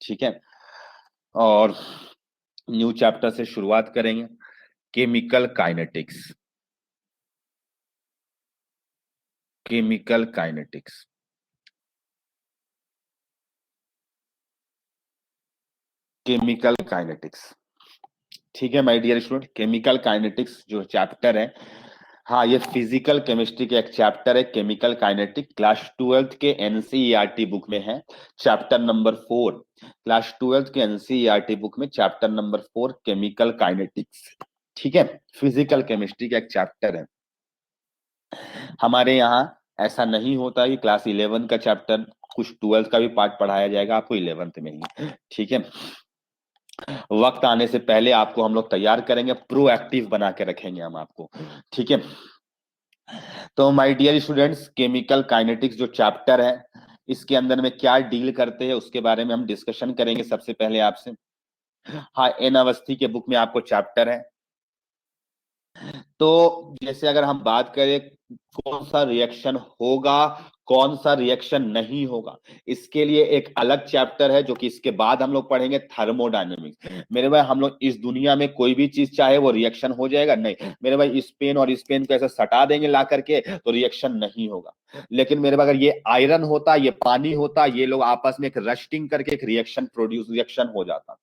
ठीक है। और न्यू चैप्टर से शुरुआत करेंगे, chemical kinetics. Chemical kinetics, chemical kinetics. ठीक है my dear student, chemical kinetics जो चैप्टर है, हाँ ये फिजिकल केमिस्ट्री का एक चैप्टर है, केमिकल काइनेटिक। क्लास 12th के एनसीईआरटी बुक में है, चैप्टर नंबर 4। क्लास 12th के एनसीईआरटी बुक में चैप्टर नंबर 4 केमिकल काइनेटिक्स। ठीक है, फिजिकल केमिस्ट्री का एक चैप्टर है। हमारे यहाँ ऐसा नहीं होता कि क्लास 11 का चैप्टर कुछ 12th का भी पार्ट पढ़ाया जाएगा आपको 11th में ही। ठीक है, वक्त आने से पहले आपको हम लोग तैयार करेंगे, प्रोएक्टिव बना के रखेंगे हम आपको। ठीक है, तो my dear students, chemical kinetics जो चैप्टर है, इसके अंदर में क्या डील करते हैं उसके बारे में हम डिस्कशन करेंगे सबसे पहले आपसे। हाँ, एन अवस्थी के बुक में आपको चैप्टर है। तो जैसे अगर हम बात करें कौन सा रिएक्शन होगा, कौन सा रिएक्शन नहीं होगा, इसके लिए एक अलग चैप्टर है जो कि इसके बाद हम लोग पढ़ेंगे, थर्मोडायनेमिक्स। मेरे भाई हम लोग इस दुनिया में कोई भी चीज चाहे वो रिएक्शन हो जाएगा नहीं, मेरे भाई इस पेन और इस पेन को ऐसे सटा देंगे ला करके तो रिएक्शन नहीं होगा। लेकिन मेरे भाई अगर ये आयरन होता, ये पानी होता, ये लोग आपस में एक रस्टिंग करके एक रिएक्शन प्रोड्यूस, रिएक्शन हो जाता।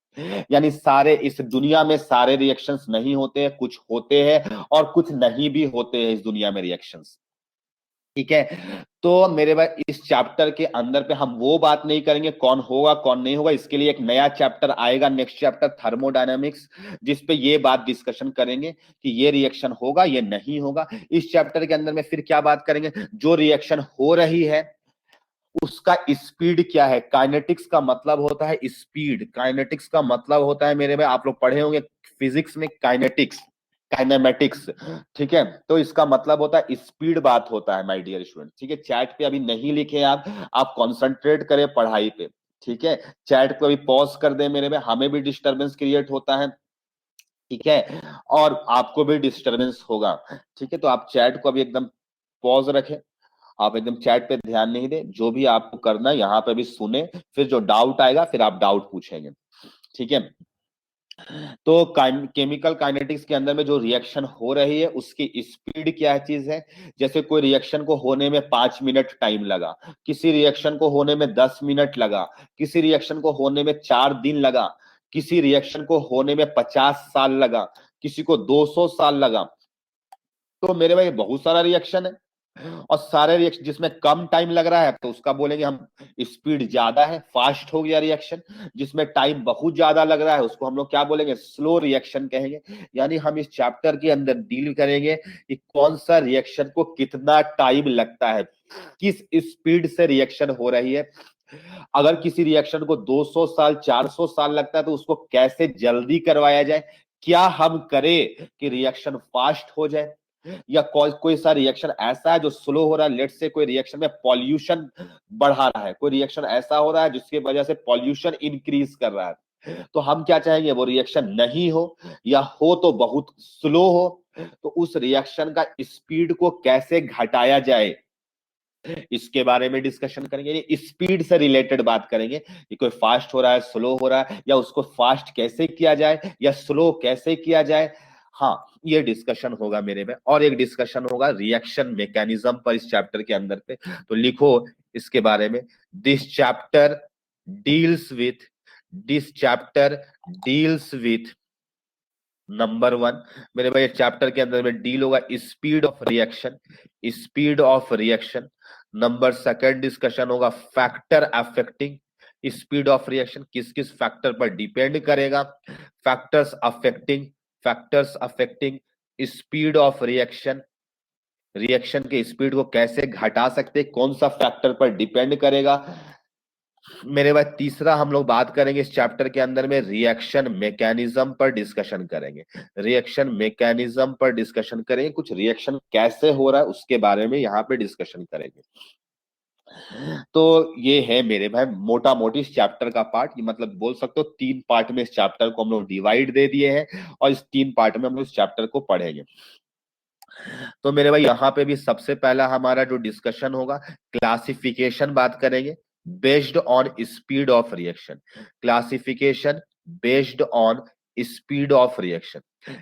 यानी सारे इस दुनिया में सारे रिएक्शंस नहीं होते हैं, कुछ होते हैं और कुछ नहीं भी होते हैं इस दुनिया में रिएक्शंस। ठीक है, तो मेरे भाई इस चैप्टर के अंदर पे हम वो बात नहीं करेंगे कौन होगा कौन नहीं होगा, इसके लिए एक नया चैप्टर आएगा, नेक्स्ट चैप्टर थर्मोडायनामिक्स, जिसपे ये बात डिस्कशन करेंगे कि ये रिएक्शन होगा ये नहीं होगा। इस चैप्टर के अंदर में फिर क्या बात करेंगे, जो रिएक्शन हो रही है उसका स्पीड क्या है। काइनेटिक्स का मतलब होता है स्पीड, काइनेटिक्स का मतलब होता है मेरे भाई, आप लोग पढ़े होंगे फिजिक्स में काइनेटिक्स, काइनेमेटिक्स। ठीक है, तो इसका मतलब होता है स्पीड, बात होता है माय डियर स्टूडेंट। ठीक है, चैट पे अभी नहीं लिखे आप कंसंट्रेट करें पढ़ाई पे। ठीक है, चैट को अभी पॉज कर दे मेरे में, हमें भी डिस्टरबेंस क्रिएट होता है। ठीक है, और आपको भी डिस्टरबेंस होगा। ठीक है, तो आप चैट को अभी एकदम पॉज रखें, आप एकदम चैट पे ध्यान नहीं दें, जो भी आपको करना है यहाँ पे भी सुने, फिर जो डाउट आएगा फिर आप डाउट पूछेंगे। ठीक है, तो केमिकल काइनेटिक्स के अंदर में जो रिएक्शन हो रही है उसकी स्पीड क्या चीज है। जैसे कोई रिएक्शन को होने में 5 मिनट टाइम लगा, किसी रिएक्शन को होने में 10 मिनट लगा, किसी रिएक्शन को होने में 4 दिन लगा, किसी रिएक्शन को होने में 50 साल लगा, किसी को 200 साल लगा। तो मेरे भाई बहुत सारा रिएक्शन है, और सारे रिएक्शन जिसमें कम टाइम लग रहा है तो उसका बोलेंगे हम स्पीड ज्यादा है, फास्ट हो गया रिएक्शन। जिसमें टाइम बहुत ज्यादा लग रहा है उसको हम लोग क्या बोलेंगे, स्लो रिएक्शन कहेंगे। यानी हम इस चैप्टर के अंदर डील करेंगे कि कौन सा रिएक्शन को कितना टाइम लगता है, किस स्पीड से रिएक्शन हो रही है। अगर किसी रिएक्शन को 200 साल 400 साल लगता है तो उसको कैसे जल्दी करवाया जाए, क्या हम करें कि रिएक्शन फास्ट हो जाए। या कोई सा रिएक्शन ऐसा है जो स्लो हो रहा है, लेट से कोई रिएक्शन में पॉल्यूशन बढ़ा रहा है, कोई रिएक्शन ऐसा हो रहा है जिसकी वजह से पॉल्यूशन इंक्रीज कर रहा है, तो हम क्या चाहेंगे वो रिएक्शन नहीं हो, या हो तो बहुत स्लो हो। तो उस रिएक्शन का स्पीड को कैसे घटाया जाए, इसके बारे में डिस्कशन करेंगे। ये स्पीड से रिलेटेड बात करेंगे कि कोई फास्ट हो रहा है स्लो हो रहा है, या उसको फास्ट कैसे किया जाए या स्लो कैसे किया जाए। हाँ, ये डिस्कशन होगा मेरे में, और एक डिस्कशन होगा रिएक्शन मैकेनिज्म पर इस चैप्टर के अंदर पे। तो लिखो इसके बारे में, this chapter deals with, this chapter deals with number 1, मेरे भाई चैप्टर के अंदर में डील होगा speed of reaction, speed of reaction. Number 2 discussion होगा factor affecting speed of reaction, किस किस फैक्टर पर डिपेंड करेगा। Factors affecting, factors affecting speed of reaction, reaction के स्पीड को कैसे घटा सकते, कौन सा फैक्टर पर डिपेंड करेगा। मेरे बाद तीसरा हम लोग बात करेंगे इस चैप्टर के अंदर में रिएक्शन मैकेनिज्म पर डिस्कशन करेंगे, रिएक्शन मैकेनिज्म पर डिस्कशन करेंगे, कुछ रिएक्शन कैसे हो रहा है उसके बारे में यहाँ पे डिस्कशन करेंगे। तो ये है मेरे भाई मोटा मोटी इस चैप्टर का पार्ट, ये मतलब बोल सकते हो 3 पार्ट में इस चैप्टर को हम लोग डिवाइड दे दिए हैं, और इस 3 पार्ट में हम लोग इस चैप्टर को पढ़ेंगे। तो मेरे भाई यहाँ पे भी सबसे पहला हमारा जो डिस्कशन होगा क्लासिफिकेशन बात करेंगे, based on speed of reaction, classification based on speed of reaction.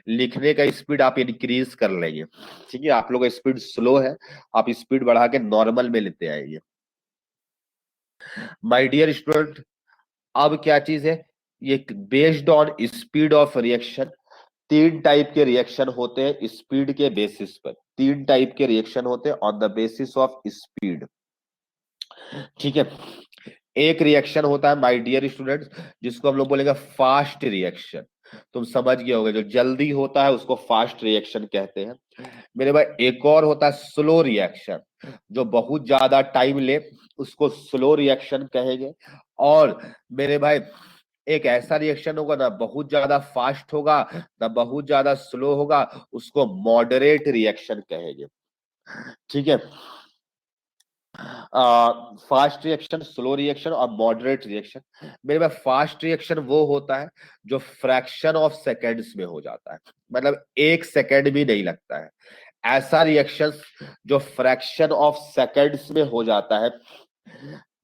लिखने का स्पीड आप इंक्रीज कर लेंगे, ठीक है, आप लोग का स्पीड स्लो है, आप स्पीड बढ़ा के नॉर्मल में लेते आएंगे। माय डियर स्टूडेंट, अब क्या चीज है, ये based on speed of reaction. तीन टाइप के रिएक्शन होते हैं स्पीड के बेसिस पर, तीन टाइप के रिएक्शन होते हैं on the basis of speed, ठीक है। एक रिएक्शन होता है माय डियर स्टूडेंट्स जिसको हम लोग बोलेंगे फास्ट रिएक्शन, तुम समझ गए होगे, जो जल्दी होता है उसको फास्ट रिएक्शन कहते हैं मेरे भाई। एक और होता है स्लो रिएक्शन, जो बहुत ज्यादा टाइम ले उसको स्लो रिएक्शन कहेंगे। और मेरे भाई एक ऐसा रिएक्शन होगा ना बहुत ज्यादा फास्ट होगा ना बहुत ज्यादा स्लो होगा, उसको मॉडरेट रिएक्शन कहेंगे, ठीक है। फास्ट रिएक्शन, स्लो रिएक्शन और मॉडरेट रिएक्शन। मेरे पास फास्ट रिएक्शन वो होता है जो फ्रैक्शन ऑफ सेकेंड्स में हो जाता है, मतलब 1 सेकेंड भी नहीं लगता है, ऐसा रिएक्शन जो फ्रैक्शन ऑफ सेकेंड्स में हो जाता है।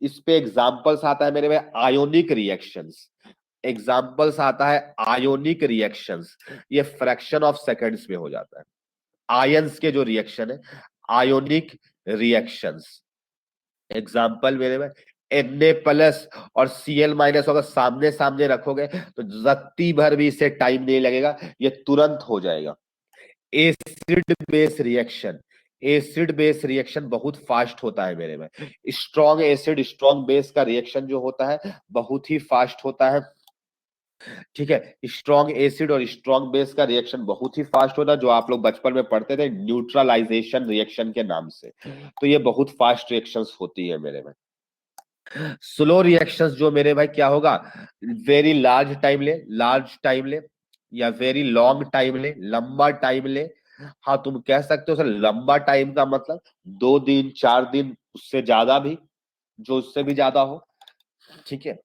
इस पे एग्जांपल्स आता है मेरे में आयोनिक रिएक्शंस, एग्जांपल्स आता है आयोनिक रिएक्शंस, ये फ्रैक्शन ऑफ सेकेंड्स में हो जाता है। आयंस के जो रिएक्शन है आयोनिक रिएक्शंस, एग्जाम्पल मेरे में Na+ और Cl- अगर सामने सामने रखोगे तो रत्ती भर भी इसे टाइम नहीं लगेगा, ये तुरंत हो जाएगा। Acid base reaction, acid base reaction बहुत फास्ट होता है मेरे में। स्ट्रॉन्ग एसिड स्ट्रॉन्ग बेस का रिएक्शन जो होता है बहुत ही फास्ट होता है, ठीक है। स्ट्रॉन्ग एसिड और स्ट्रॉन्ग बेस का रिएक्शन बहुत ही फास्ट होता है, जो आप लोग बचपन में पढ़ते थे न्यूट्रलाइजेशन रिएक्शन के नाम से, तो ये बहुत फास्ट रिएक्शंस होती है मेरे में। स्लो रिएक्शंस जो मेरे भाई क्या होगा, वेरी लार्ज टाइम ले, लार्ज टाइम ले, या वेरी लॉन्ग टाइम ले, लंबा टाइम ले। हाँ तुम कह सकते हो सर लंबा टाइम का मतलब 2 दिन 4 दिन, उससे ज्यादा भी, जो उससे भी ज्यादा हो, ठीक है।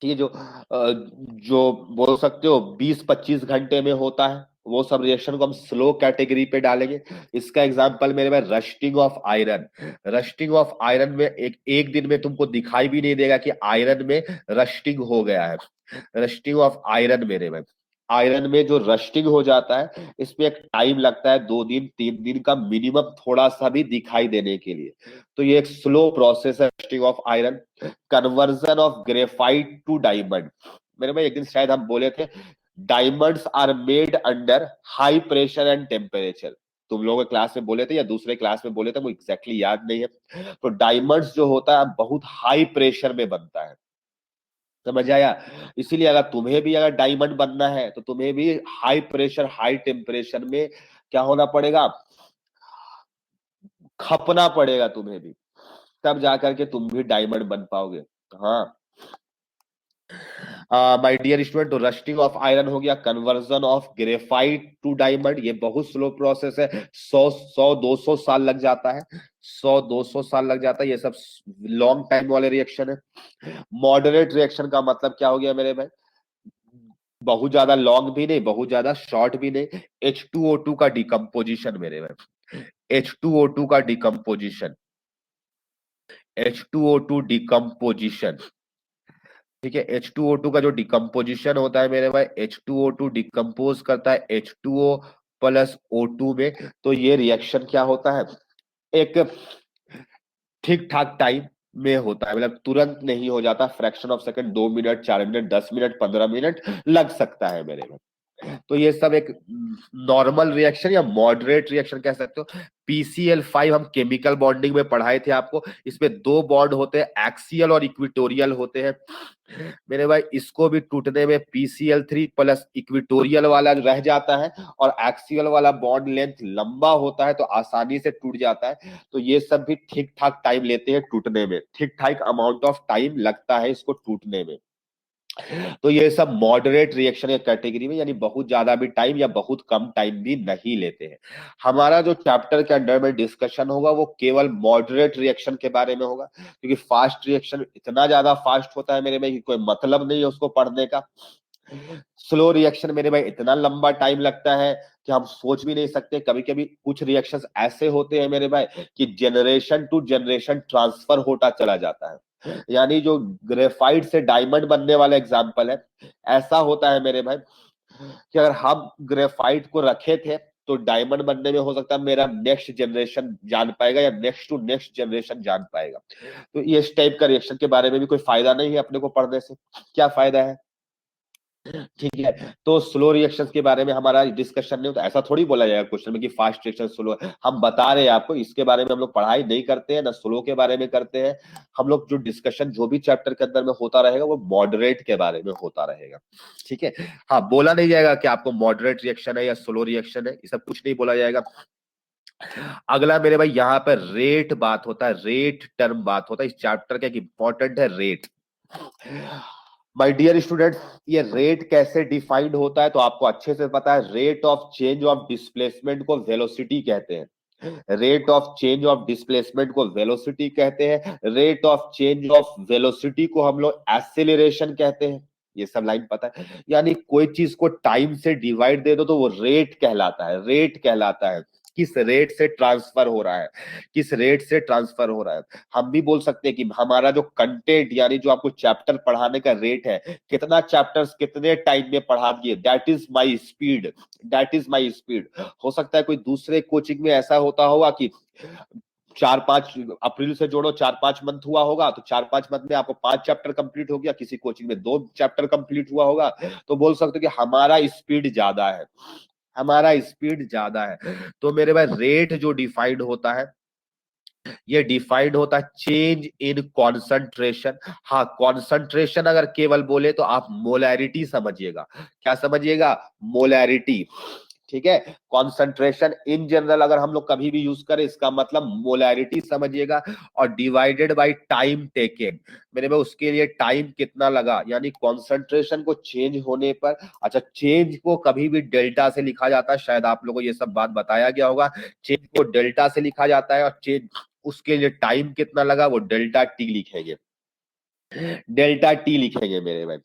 ठीक है, जो बोल सकते हो 20-25 घंटे में होता है, वो सब रिएक्शन को हम स्लो कैटेगरी पे डालेंगे। इसका एग्जांपल मेरे में rusting of iron, rusting of iron में एक एक दिन में तुमको दिखाई भी नहीं देगा कि आयरन में रस्टिंग हो गया है। रस्टिंग ऑफ आयरन मेरे में, आयरन में जो रस्टिंग हो जाता है इसमें एक टाइम लगता है 2 दिन 3 दिन का मिनिमम, थोड़ा सा भी दिखाई देने के लिए, तो ये एक स्लो प्रोसेस है rusting of iron. Conversion of graphite to diamond, मेरे भाई एक दिन शायद हम बोले थे diamonds are made under high pressure and temperature, तुम लोगों के क्लास में बोले थे या दूसरे क्लास में बोले थे, मुझे एग्जैक्टली याद नहीं है। तो डायमंड्स जो होता है बहुत हाई प्रेशर में बनता है, समझ आया। इसीलिए अगर तुम्हें भी अगर डायमंड बनना है तो तुम्हें भी हाई प्रेशर हाई टेम्परेचर में क्या होना पड़ेगा, खपना पड़ेगा तुम्हें भी, तब जाकर के तुम भी डायमंड बन पाओगे। हाँ माय डियर स्टूडेंट, तो रस्टिंग ऑफ आयरन हो गया, conversion of graphite to diamond, ये बहुत स्लो प्रोसेस है, 100-200 साल लग जाता है, 100-200 साल लग जाता है, ये सब लॉन्ग टाइम वाले रिएक्शन है। मॉडरेट रिएक्शन का मतलब क्या हो गया मेरे भाई, बहुत ज्यादा लॉन्ग भी नहीं बहुत ज्यादा शॉर्ट भी नहीं। H2O2 का डिकम्पोजिशन मेरे भाई, H2O2 का डिकम्पोजिशन, H2O2 डिकम्पोजिशन, ठीक है। H2O2 का जो डिकम्पोजिशन होता है मेरे भाई, H2O2 डिकम्पोज करता है H2O+O2 में, तो ये रिएक्शन क्या होता है, एक ठीक ठाक टाइम में होता है, मतलब तुरंत नहीं हो जाता, fraction of second, 2 minute 4 minute 10 minute 15 minute लग सकता है मेरे में। तो ये सब एक नॉर्मल रिएक्शन या मॉडरेट रिएक्शन कह सकते हो। PCl5 हम केमिकल बॉन्डिंग में पढ़ाए थे आपको, इसमें 2 बॉन्ड होते हैं, एक्सियल और इक्विटोरियल होते हैं मेरे भाई। इसको भी टूटने में PCl3+ इक्विटोरियल वाला रह जाता है, और एक्सियल वाला बॉन्ड लेंथ लंबा होता है तो आसानी से टूट जाता है। तो ये सब भी ठीक ठाक टाइम लेते हैं टूटने में, ठीक ठाक अमाउंट ऑफ टाइम लगता है इसको टूटने में। तो ये सब मॉडरेट रिएक्शन के कैटेगरी में, यानी बहुत ज्यादा भी टाइम या बहुत कम टाइम भी नहीं लेते हैं। हमारा जो चैप्टर के अंडर में डिस्कशन होगा वो केवल मॉडरेट रिएक्शन के बारे में होगा, क्योंकि फास्ट रिएक्शन इतना ज्यादा फास्ट होता है मेरे में कि कोई मतलब नहीं है उसको पढ़ने का। स्लो रिएक्शन मेरे भाई इतना लंबा टाइम लगता है कि हम सोच भी नहीं सकते, कभी कभी कुछ रिएक्शंस ऐसे होते हैं मेरे भाई कि जनरेशन टू जनरेशन ट्रांसफर होता चला जाता है। यानी जो ग्रेफाइट से डायमंड बनने वाला एग्जाम्पल है, ऐसा होता है मेरे भाई कि अगर हम ग्रेफाइट को रखे थे तो डायमंड बनने में हो सकता है मेरा नेक्स्ट जनरेशन जान पाएगा या नेक्स्ट टू नेक्स्ट जनरेशन जान पाएगा। तो ये इस टाइप का रिएक्शन के बारे में भी कोई फायदा नहीं है अपने को पढ़ने से। क्या फायदा है? ठीक है, तो स्लो रिएक्शंस के बारे में हमारा डिस्कशन नहीं होता। ऐसा थोड़ी बोला जाएगा क्वेश्चन में कि फास्ट रिएक्शन स्लो है। हम बता रहे हैं आपको, इसके बारे में हम लोग पढ़ाई नहीं करते हैं, ना स्लो के बारे में करते हैं। हम लोग जो डिस्कशन जो भी चैप्टर के अंदर में होता रहेगा वो मॉडरेट के बारे में होता रहेगा। ठीक है, हाँ, बोला नहीं जाएगा कि आपको मॉडरेट रिएक्शन है या स्लो रिएक्शन है, ये सब कुछ नहीं बोला जाएगा। अगला मेरे भाई यहाँ पर रेट बात होता है, रेट टर्म बात होता है। इस चैप्टर का एक इंपॉर्टेंट है रेट। माय डियर स्टूडेंट, ये रेट कैसे डिफाइंड होता है तो आपको अच्छे से पता है। Rate of change of displacement को वेलोसिटी कहते हैं। Rate of change of displacement को वेलोसिटी कहते हैं। Rate of change of velocity को हम लोग एक्सेलरेशन कहते हैं। ये सब लाइन पता है। यानी कोई चीज को टाइम से डिवाइड दे दो तो वो रेट कहलाता है, रेट कहलाता है। किस रेट से ट्रांसफर हो रहा है, किस रेट से ट्रांसफर हो रहा है। हम भी बोल सकते हैं कि हमारा जो कंटेंट यानी जो आपको चैप्टर पढ़ाने का रेट है, कितना चैप्टर्स कितने टाइम में पढ़ा दिए, that is my speed, that is my speed. हो सकता है कोई दूसरे कोचिंग में ऐसा होता होगा कि 4-5 अप्रैल से जोड़ो, 4-5 मंथ हुआ होगा तो 4-5 मंथ में आपको 5 चैप्टर कंप्लीट हो गया, किसी कोचिंग में 2 चैप्टर कंप्लीट हुआ होगा। तो बोल सकते हो कि हमारा स्पीड ज्यादा है, हमारा स्पीड ज्यादा है। तो मेरे भाई रेट जो डिफाइंड होता है, ये डिफाइंड होता है चेंज इन कॉन्सेंट्रेशन। हाँ, कॉन्सेंट्रेशन अगर केवल बोले तो आप मोलैरिटी समझिएगा। क्या समझिएगा? मोलैरिटी। ठीक है, कॉन्सेंट्रेशन इन जनरल अगर हम लोग कभी भी यूज करें इसका मतलब मोलैरिटी समझिएगा। और डिवाइडेड बाय टाइम टेकन, मेरे में उसके लिए टाइम कितना लगा, यानी कॉन्सेंट्रेशन को चेंज होने पर। अच्छा, चेंज को कभी भी डेल्टा से लिखा जाता है, शायद आप लोगों को ये सब बात बताया गया होगा। चेंज को डेल्टा से लिखा जाता है और चेंज उसके लिए टाइम कितना लगा वो डेल्टा टी लिखेंगे, डेल्टा टी लिखेंगे मेरे भाई।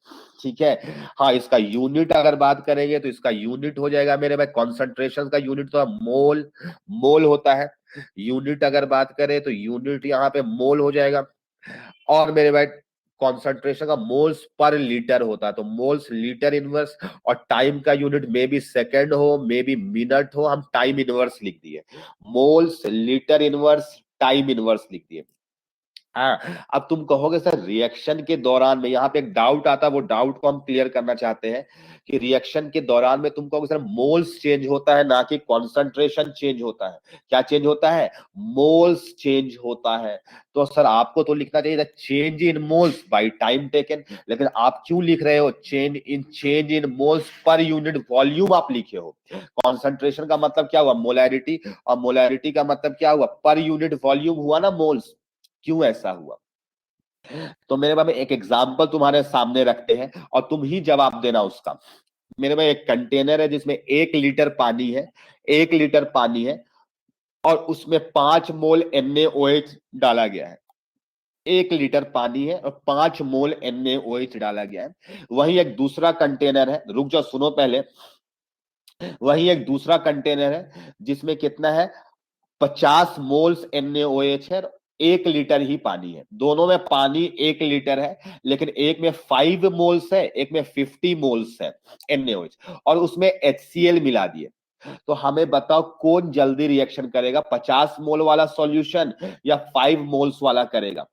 ठीक है, हाँ, इसका यूनिट अगर बात करेंगे तो इसका यूनिट हो जाएगा मेरे भाई, कॉन्सेंट्रेशन का यूनिट तो मोल, मोल होता है। यूनिट अगर बात करें तो यूनिट यहाँ पे मोल हो जाएगा। और मेरे भाई कॉन्सेंट्रेशन का मोल्स पर लीटर होता है, तो मोल्स लीटर इनवर्स। और टाइम का यूनिट मे बी सेकेंड हो, मे बी मिनट हो, हम टाइम इनवर्स लिख दिए। Moles litre inverse time inverse लिख दिए। हाँ, अब तुम कहोगे सर रिएक्शन के दौरान में, यहाँ पे एक डाउट आता है, वो डाउट को हम क्लियर करना चाहते हैं कि रिएक्शन के दौरान में तुम कहोगे सर मोल्स चेंज होता है ना कि कॉन्सेंट्रेशन चेंज होता है। क्या चेंज होता है? मोल्स चेंज होता है। तो सर आपको तो लिखना चाहिए था change in moles by time taken, लेकिन आप क्यों लिख रहे हो change in moles per unit volume आप लिखे हो। कॉन्सेंट्रेशन का मतलब क्या हुआ? मोलैरिटी, और मोलैरिटी का मतलब क्या हुआ? पर यूनिट वॉल्यूम हुआ ना, मोल्स। क्यों ऐसा हुआ? तो मेरे भाई एक एग्जाम्पल तुम्हारे सामने रखते हैं और तुम ही जवाब देना उसका। मेरे भाई एक कंटेनर है जिसमें 1 लीटर पानी है, 1 लीटर पानी है और उसमें 5 मोल NaOH डाला गया है। 1 लीटर पानी है और 5 मोल NaOH डाला गया है। वही एक दूसरा कंटेनर है, रुक जाओ सुनो पहले। वही एक दूसरा कंटेनर है जिसमें कितना है? 50 मोल्स NaOH है, 1 लीटर ही पानी है। दोनों में पानी 1 लीटर है, लेकिन एक में 5 मोल्स है, एक में 50 मोल्स है NaOH, और उसमें HCl मिला दिए। तो हमें बताओ कौन जल्दी रिएक्शन करेगा, 50 मोल वाला सॉल्यूशन या 5 मोल्स वाला करेगा?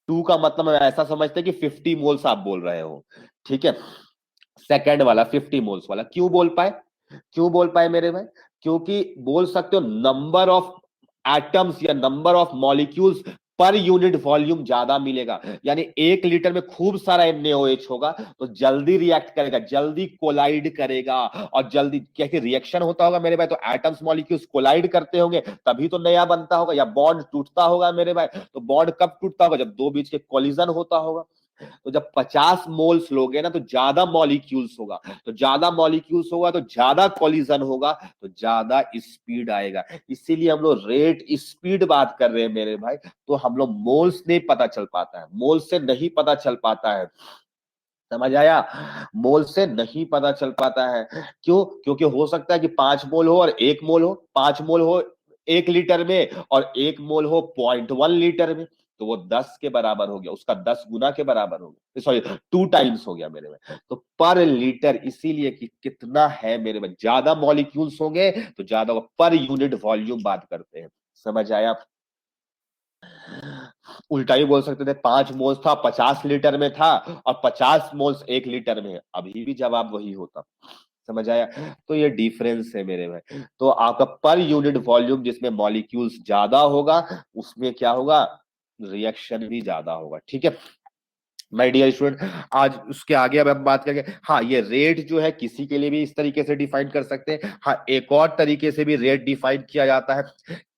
2 का मतलब हम ऐसा समझते हैं कि 50 मोल्स आप बोल रहे हो। ठीक है, सेकंड वाला 50 मोल्स वाला क्यों बोल पाए? क्यों बोल पाए मेरे भाई? क्योंकि बोल सकते हो नंबर ऑफ एटम्स या number of molecules per unit volume ज्यादा मिलेगा। यानी 1 लीटर में खूब सारा NaOH होगा तो जल्दी रिएक्ट करेगा, जल्दी कोलाइड करेगा। और जल्दी क्या रिएक्शन होता होगा मेरे भाई, तो एटम्स मॉलिक्यूल्स कोलाइड करते होंगे तभी तो नया बनता होगा, या बॉन्ड टूटता होगा मेरे भाई। तो बॉन्ड कब टूटता होगा? जब दो बीच के कोलिजन होता होगा। तो जब 50 मोल्स लोगे ना तो ज्यादा मॉलिक्यूल्स होगा, तो ज्यादा मॉलिक्यूल्स होगा तो ज्यादा कोलिजन होगा, तो ज्यादा स्पीड आएगा। इसीलिए हम लोग रेट स्पीड बात कर रहे हैं मेरे भाई। तो हम लोग मोल्स नहीं पता चल पाता है, मोल से नहीं पता चल पाता है। समझ आया? मोल से नहीं पता चल पाता है। क्यों? क्योंकि हो सकता है कि 5 मोल हो और 1 मोल हो, 5 मोल हो 1 लीटर में और 1 मोल हो 0.1 लीटर में। तो वो 10 के बराबर हो गया, उसका 10 गुना के बराबर हो गया, सॉरी 2 टाइम्स हो गया मेरे में। तो पर लीटर इसीलिए कि कितना है मेरे में, ज्यादा मॉलिक्यूल्स होंगे तो ज्यादा, पर यूनिट वॉल्यूम बात करते हैं। समझ आया? उल्टा ही बोल सकते थे 5 मोल्स था 50 लीटर में था, और 50 मोल्स 1 लीटर में है, अभी भी जवाब वही होता। समझ आया? तो ये डिफरेंस है मेरे भाई। तो आपका पर यूनिट वॉल्यूम जिसमें मॉलिक्यूल्स ज्यादा होगा, उसमें क्या होगा, रिएक्शन भी ज्यादा होगा। ठीक है माय डियर स्टूडेंट, आज उसके आगे अब हम बात करेंगे। हाँ, ये रेट जो है किसी के लिए भी इस तरीके से डिफाइन कर सकते हैं। हाँ, एक और तरीके से भी रेट डिफाइन किया जाता है,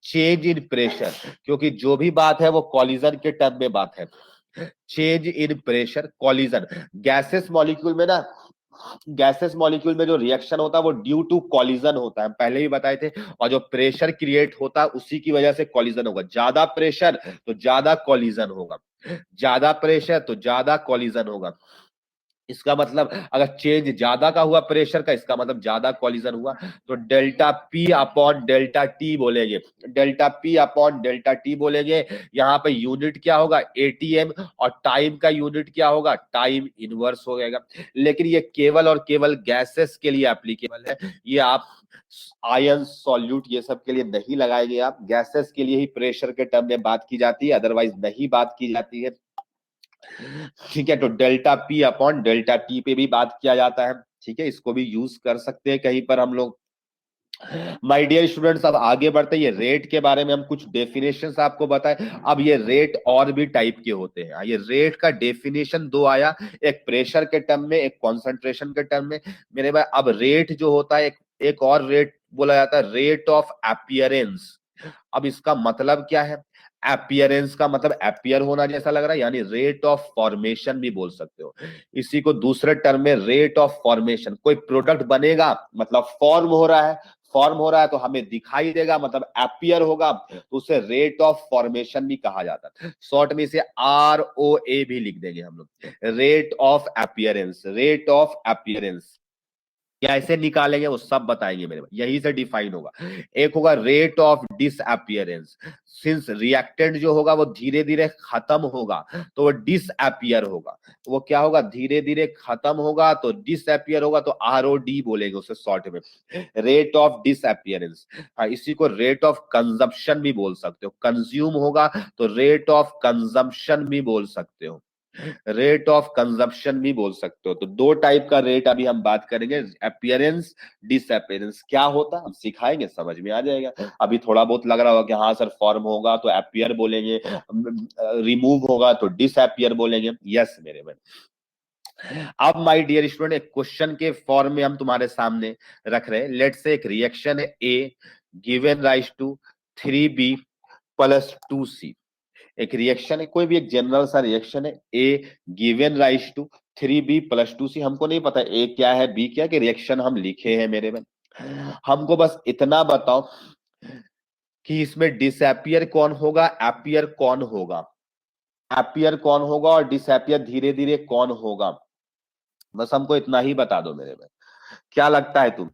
चेंज इन प्रेशर, क्योंकि जो भी बात है वो कॉलिजन के टर्म में बात है। Change in pressure collision, gases molecule में ना, गैसेस मॉलिक्यूल में जो रिएक्शन होता है वो ड्यू टू कॉलिजन होता है, पहले ही बताए थे। और जो प्रेशर क्रिएट होता है उसी की वजह से कॉलिजन होगा, ज्यादा प्रेशर तो ज्यादा कॉलिजन होगा, ज्यादा प्रेशर तो ज्यादा कॉलिजन होगा। इसका मतलब अगर चेंज ज्यादा का हुआ प्रेशर का, इसका मतलब ज्यादा कॉलिजन हुआ, तो delta P upon delta T बोलेंगे, delta P upon delta T बोलेंगे। यहाँ पे यूनिट क्या होगा, एटीएम, और टाइम का यूनिट क्या होगा, टाइम इनवर्स हो जाएगा। लेकिन ये केवल और केवल गैसेस के लिए एप्लीकेबल है, ये आप आयन सॉल्यूट ये सब के लिए नहीं लगाएंगे, आप गैसेस के लिए ही प्रेशर के टर्म में बात की जाती है, अदरवाइज नहीं बात की जाती है। ठीक है, तो delta P upon delta T पे भी बात किया जाता है। ठीक है, इसको भी यूज कर सकते हैं कहीं पर हम लोग। माय डियर स्टूडेंट्स, अब आगे बढ़ते हैं, ये रेट के बारे में हम कुछ डेफिनेशंस आपको बताएं। अब ये रेट और भी टाइप के होते हैं, ये रेट का डेफिनेशन दो आया, एक प्रेशर के टर्म में, एक कॉन्सेंट्रेशन के टर्म में। मेरे भाई अब रेट जो होता है, एक और रेट बोला जाता है, रेट ऑफ अपीयरेंस। अब इसका मतलब क्या है, अपीयरेंस का मतलब अपीयर होना जैसा लग रहा है, यानी रेट ऑफ फॉर्मेशन भी बोल सकते हो। इसी को दूसरे टर्म में रेट ऑफ फॉर्मेशन, कोई प्रोडक्ट बनेगा मतलब फॉर्म हो रहा है, फॉर्म हो रहा है तो हमें दिखाई देगा मतलब अपीयर होगा, तो उसे रेट ऑफ फॉर्मेशन भी कहा जाता है। शॉर्ट में इसे ROA भी लिख देंगे हम लोग, rate of appearance, rate of appearance. कैसे निकालेंगे वो सब बताएंगे मेरे भाई, यही से डिफाइन होगा। एक होगा rate of disappearance, since reactant जो होगा वो धीरे धीरे खत्म होगा तो वो डिसअपियर होगा, वो क्या होगा, धीरे धीरे खत्म होगा तो डिसअपियर होगा, तो ROD बोलेंगे उसे शॉर्ट में, रेट ऑफ डिसअपियरेंस। हाँ, इसी को रेट ऑफ कंजम्पशन भी बोल सकते हो, कंज्यूम होगा तो रेट ऑफ कंजम्पशन भी बोल सकते हो, रेट ऑफ कंजप्शन भी बोल सकते हो। तो दो टाइप का रेट अभी हम बात करेंगे, अपीयरेंस, डिसअपियरेंस। क्या होता हम सिखाएंगे, समझ में आ जाएगा। अभी थोड़ा बहुत लग रहा होगा कि हाँ सर फॉर्म होगा तो अपीयर बोलेंगे, रिमूव होगा तो डिसअपियर बोलेंगे। यस मेरे में। अब माय डियर स्टूडेंट, एक क्वेश्चन के फॉर्म में हम तुम्हारे सामने रख रहे हैं। लेट्स से एक रिएक्शन है A given rise to 3B plus 2C। एक रिएक्शन है, कोई भी एक जनरल सा रिएक्शन है, A given rise to 3B plus 2C। हमको नहीं पता ए क्या है बी क्या, कि रिएक्शन हम लिखे हैं मेरे में। हमको बस इतना बताओ कि इसमें डिसअपियर कौन होगा, अपीयर कौन होगा, अपीयर कौन होगा और डिसअपियर धीरे धीरे कौन होगा। बस हमको इतना ही बता दो मेरे में, क्या लगता है तुम,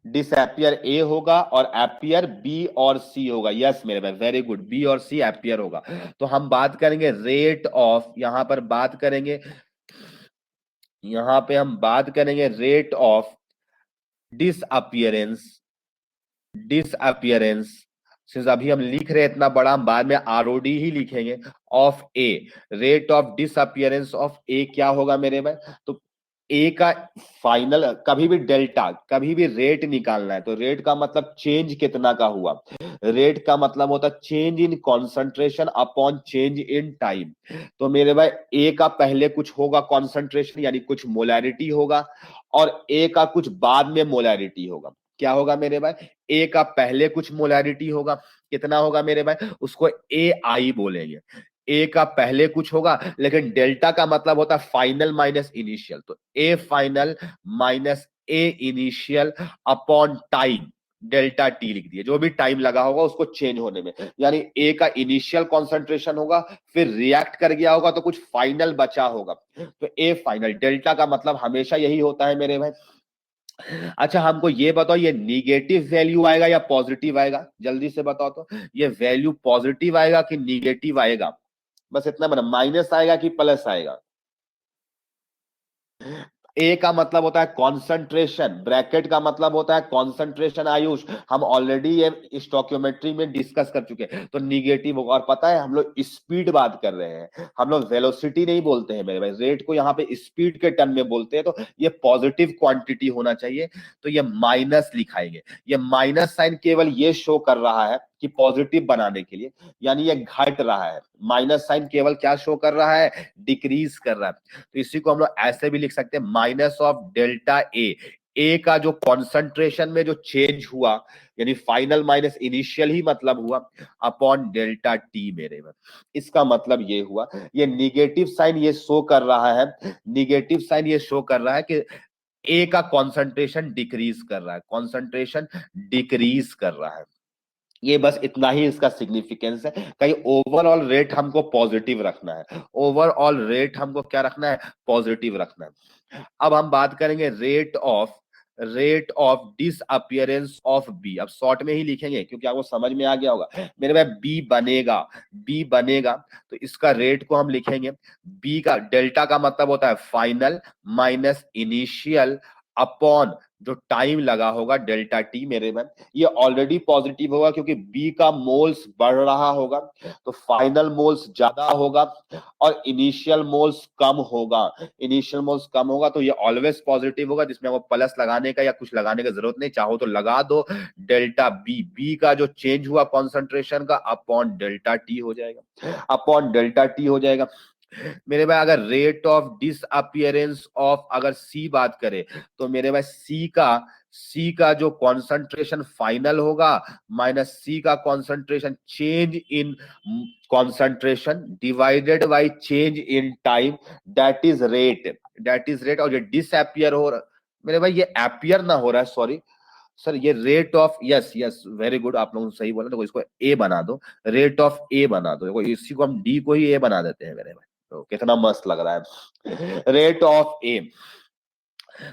डिसअपियर ए होगा और अपीयर बी और सी होगा। यस मेरे भाई, वेरी गुड, बी और सी अपीयर होगा। तो हम बात करेंगे रेट ऑफ, यहां पर बात करेंगे, यहां पे हम बात करेंगे rate of disappearance, disappearance. Since अभी हम लिख रहे हैं इतना बड़ा, हम बाद में ROD ही लिखेंगे, of A, rate of disappearance of A क्या होगा मेरे भाई। तो ए का फाइनल, कभी भी डेल्टा, कभी भी रेट निकालना है तो रेट का मतलब चेंज कितना का हुआ, रेट का मतलब होता है change in concentration upon change in time. तो मेरे भाई ए का पहले कुछ होगा कॉन्सेंट्रेशन, यानी कुछ मोलैरिटी होगा, और ए का कुछ बाद में मोलैरिटी होगा। क्या होगा मेरे भाई, ए का पहले कुछ मोलैरिटी होगा, कितना होगा मेरे भाई, उसको AI बोलेंगे। ए का पहले कुछ होगा, लेकिन डेल्टा का मतलब होता है फाइनल माइनस इनिशियल, तो A final minus A initial upon time, delta T लिख दिए, जो भी टाइम लगा होगा उसको चेंज होने में। यानी ए का इनिशियल कॉन्सेंट्रेशन होगा, फिर रिएक्ट कर गया होगा तो कुछ फाइनल बचा होगा, तो ए फाइनल। डेल्टा का मतलब हमेशा यही होता है मेरे भाई, अच्छा हमको ये बताओ, ये निगेटिव वैल्यू आएगा या पॉजिटिव आएगा, जल्दी से बताओ तो, ये वैल्यू पॉजिटिव आएगा कि निगेटिव आएगा, बस इतना बना, माइनस आएगा कि प्लस आएगा। ए का मतलब होता है कॉन्सेंट्रेशन, ब्रैकेट का मतलब होता है कॉन्सेंट्रेशन। आयुष हम ऑलरेडी ये स्टोकियोमेट्री में डिस्कस कर चुके हैं, तो निगेटिव होगा। और पता है हम लोग स्पीड बात कर रहे हैं, हम लोग वेलोसिटी नहीं बोलते हैं मेरे भाई, रेट को यहाँ पे स्पीड के टर्म में बोलते हैं, तो ये पॉजिटिव क्वांटिटी होना चाहिए, तो ये माइनस लिखाएंगे। ये माइनस साइन केवल ये शो कर रहा है कि पॉजिटिव बनाने के लिए, यानी ये घट रहा है। माइनस साइन केवल क्या शो कर रहा है, डिक्रीज कर रहा है। तो इसी को हम लोग ऐसे भी लिख सकते हैं, माइनस ऑफ डेल्टा ए का जो कॉन्सेंट्रेशन में जो चेंज हुआ, यानी फाइनल माइनस इनिशियल ही मतलब हुआ, अपॉन डेल्टा टी मेरे में। इसका मतलब ये हुआ, ये निगेटिव साइन ये शो कर रहा है, निगेटिव साइन ये शो कर रहा है कि ए का कॉन्सेंट्रेशन डिक्रीज कर रहा है, कॉन्सेंट्रेशन डिक्रीज कर रहा है। ये बस इतना ही इसका सिग्निफिकेंस है। कहीं ओवरऑल रेट हमको पॉजिटिव रखना है, ओवरऑल रेट हमको क्या रखना है, पॉजिटिव रखना है। अब हम बात करेंगे rate of disappearance of B. अब शॉर्ट में ही लिखेंगे क्योंकि आपको समझ में आ गया होगा मेरे भाई, बी बनेगा तो इसका रेट को हम लिखेंगे, बी का डेल्टा का मतलब होता है फाइनल माइनस इनिशियल अपॉन जो टाइम लगा होगा डेल्टा टी मेरे में। ये ऑलरेडी पॉजिटिव होगा क्योंकि बी का मोल्स बढ़ रहा होगा, तो फाइनल मोल्स ज्यादा होगा और इनिशियल मोल्स कम होगा। इनिशियल मोल्स कम होगा तो ये ऑलवेज पॉजिटिव होगा, जिसमें वो प्लस लगाने का या कुछ लगाने का जरूरत नहीं, चाहो तो लगा दो। डेल्टा बी का जो चेंज हुआ कॉन्सेंट्रेशन का अपॉन डेल्टा टी हो जाएगा, अपॉन डेल्टा टी हो जाएगा मेरे भाई। अगर रेट ऑफ डिसअपियरेंस ऑफ अगर सी बात करें, तो मेरे भाई सी का जो कॉन्सेंट्रेशन फाइनल होगा माइनस सी का concentration change in concentration divided by change in time, that is rate. और ये डिसअपियर हो रहा मेरे भाई, ये अपियर ना हो रहा है, सॉरी सर, ये rate of, yes yes very good, आप लोगों ने सही बोला, तो इसको ए बना दो, रेट ऑफ ए बना दो, इसी को हम डी को ही ए बना देते हैं मेरे भाई। तो कितना मस्त लग रहा है, रेट ऑफ ए।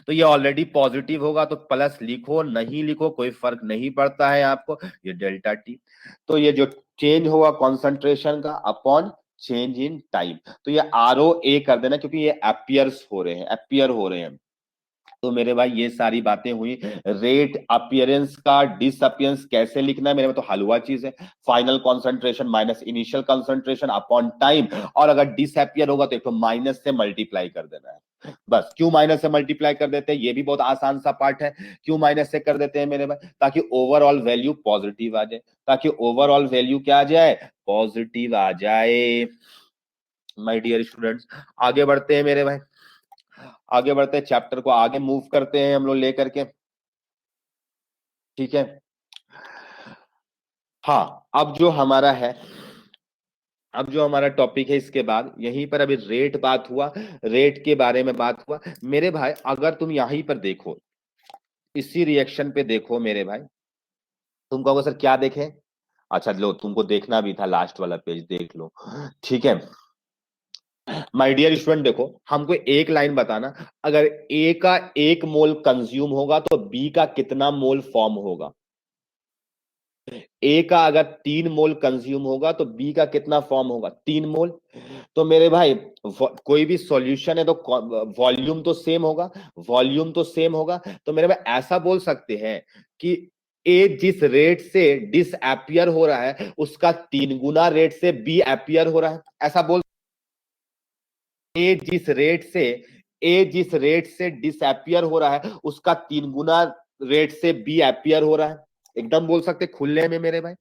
तो ये ऑलरेडी पॉजिटिव होगा तो प्लस लिखो, नहीं लिखो कोई फर्क नहीं पड़ता है आपको, ये डेल्टा टी। तो ये जो चेंज होगा कॉन्सेंट्रेशन का अपॉन चेंज इन टाइम, तो ये आर ओ ए कर देना क्योंकि ये अपियर हो रहे हैं। तो मेरे भाई ये सारी बातें हुई। रेट अपियरेंस का डिसअपियरेंस कैसे लिखना है मेरे में, तो हलवा चीज है, final concentration minus initial concentration upon time. और अगर डिसअपियर होगा तो एक तो माइनस से मल्टीप्लाई कर देना है बस। क्यों माइनस से मल्टीप्लाई कर देते हैं, ये भी बहुत आसान सा पार्ट है। क्यों माइनस से कर देते हैं मेरे भाई, ताकि ओवरऑल वैल्यू पॉजिटिव आ जाए, ताकि ओवरऑल वैल्यू क्या आ जाए, पॉजिटिव आ जाए। माय डियर स्टूडेंट्स, आगे बढ़ते हैं मेरे भाई, आगे बढ़ते हैं, चैप्टर को आगे मूव करते हैं हम लोग लेकर के, ठीक है। हाँ, अब जो हमारा टॉपिक है, इसके बाद यहीं पर अभी रेट बात हुआ, रेट के बारे में बात हुआ मेरे भाई। अगर तुम यहीं पर देखो, इसी रिएक्शन पे देखो मेरे भाई, तुम कहोगे सर क्या देखें, अच्छा लो तुमको देखना भी था, लास्ट वाला पेज देख लो, ठीक है। माय डियर स्टूडेंट देखो, हमको एक लाइन बताना, अगर ए का 1 मोल कंज्यूम होगा तो बी का कितना मोल फॉर्म होगा। ए का अगर 3 मोल कंज्यूम होगा तो बी का कितना फॉर्म होगा, 3 मोल। तो मेरे भाई कोई भी सॉल्यूशन है तो वॉल्यूम तो सेम होगा, वॉल्यूम तो सेम होगा। तो मेरे भाई ऐसा बोल सकते हैं कि ए जिस रेट से डिसअपियर हो रहा है उसका 3 गुना रेट से बी अपियर हो रहा है, ऐसा बोल। ए जिस रेट से ए जिस रेट से डिसअपियर हो रहा है उसका 3 गुना रेट से बी अपियर हो रहा है, एकदम बोल सकते खुले में मेरे भाई।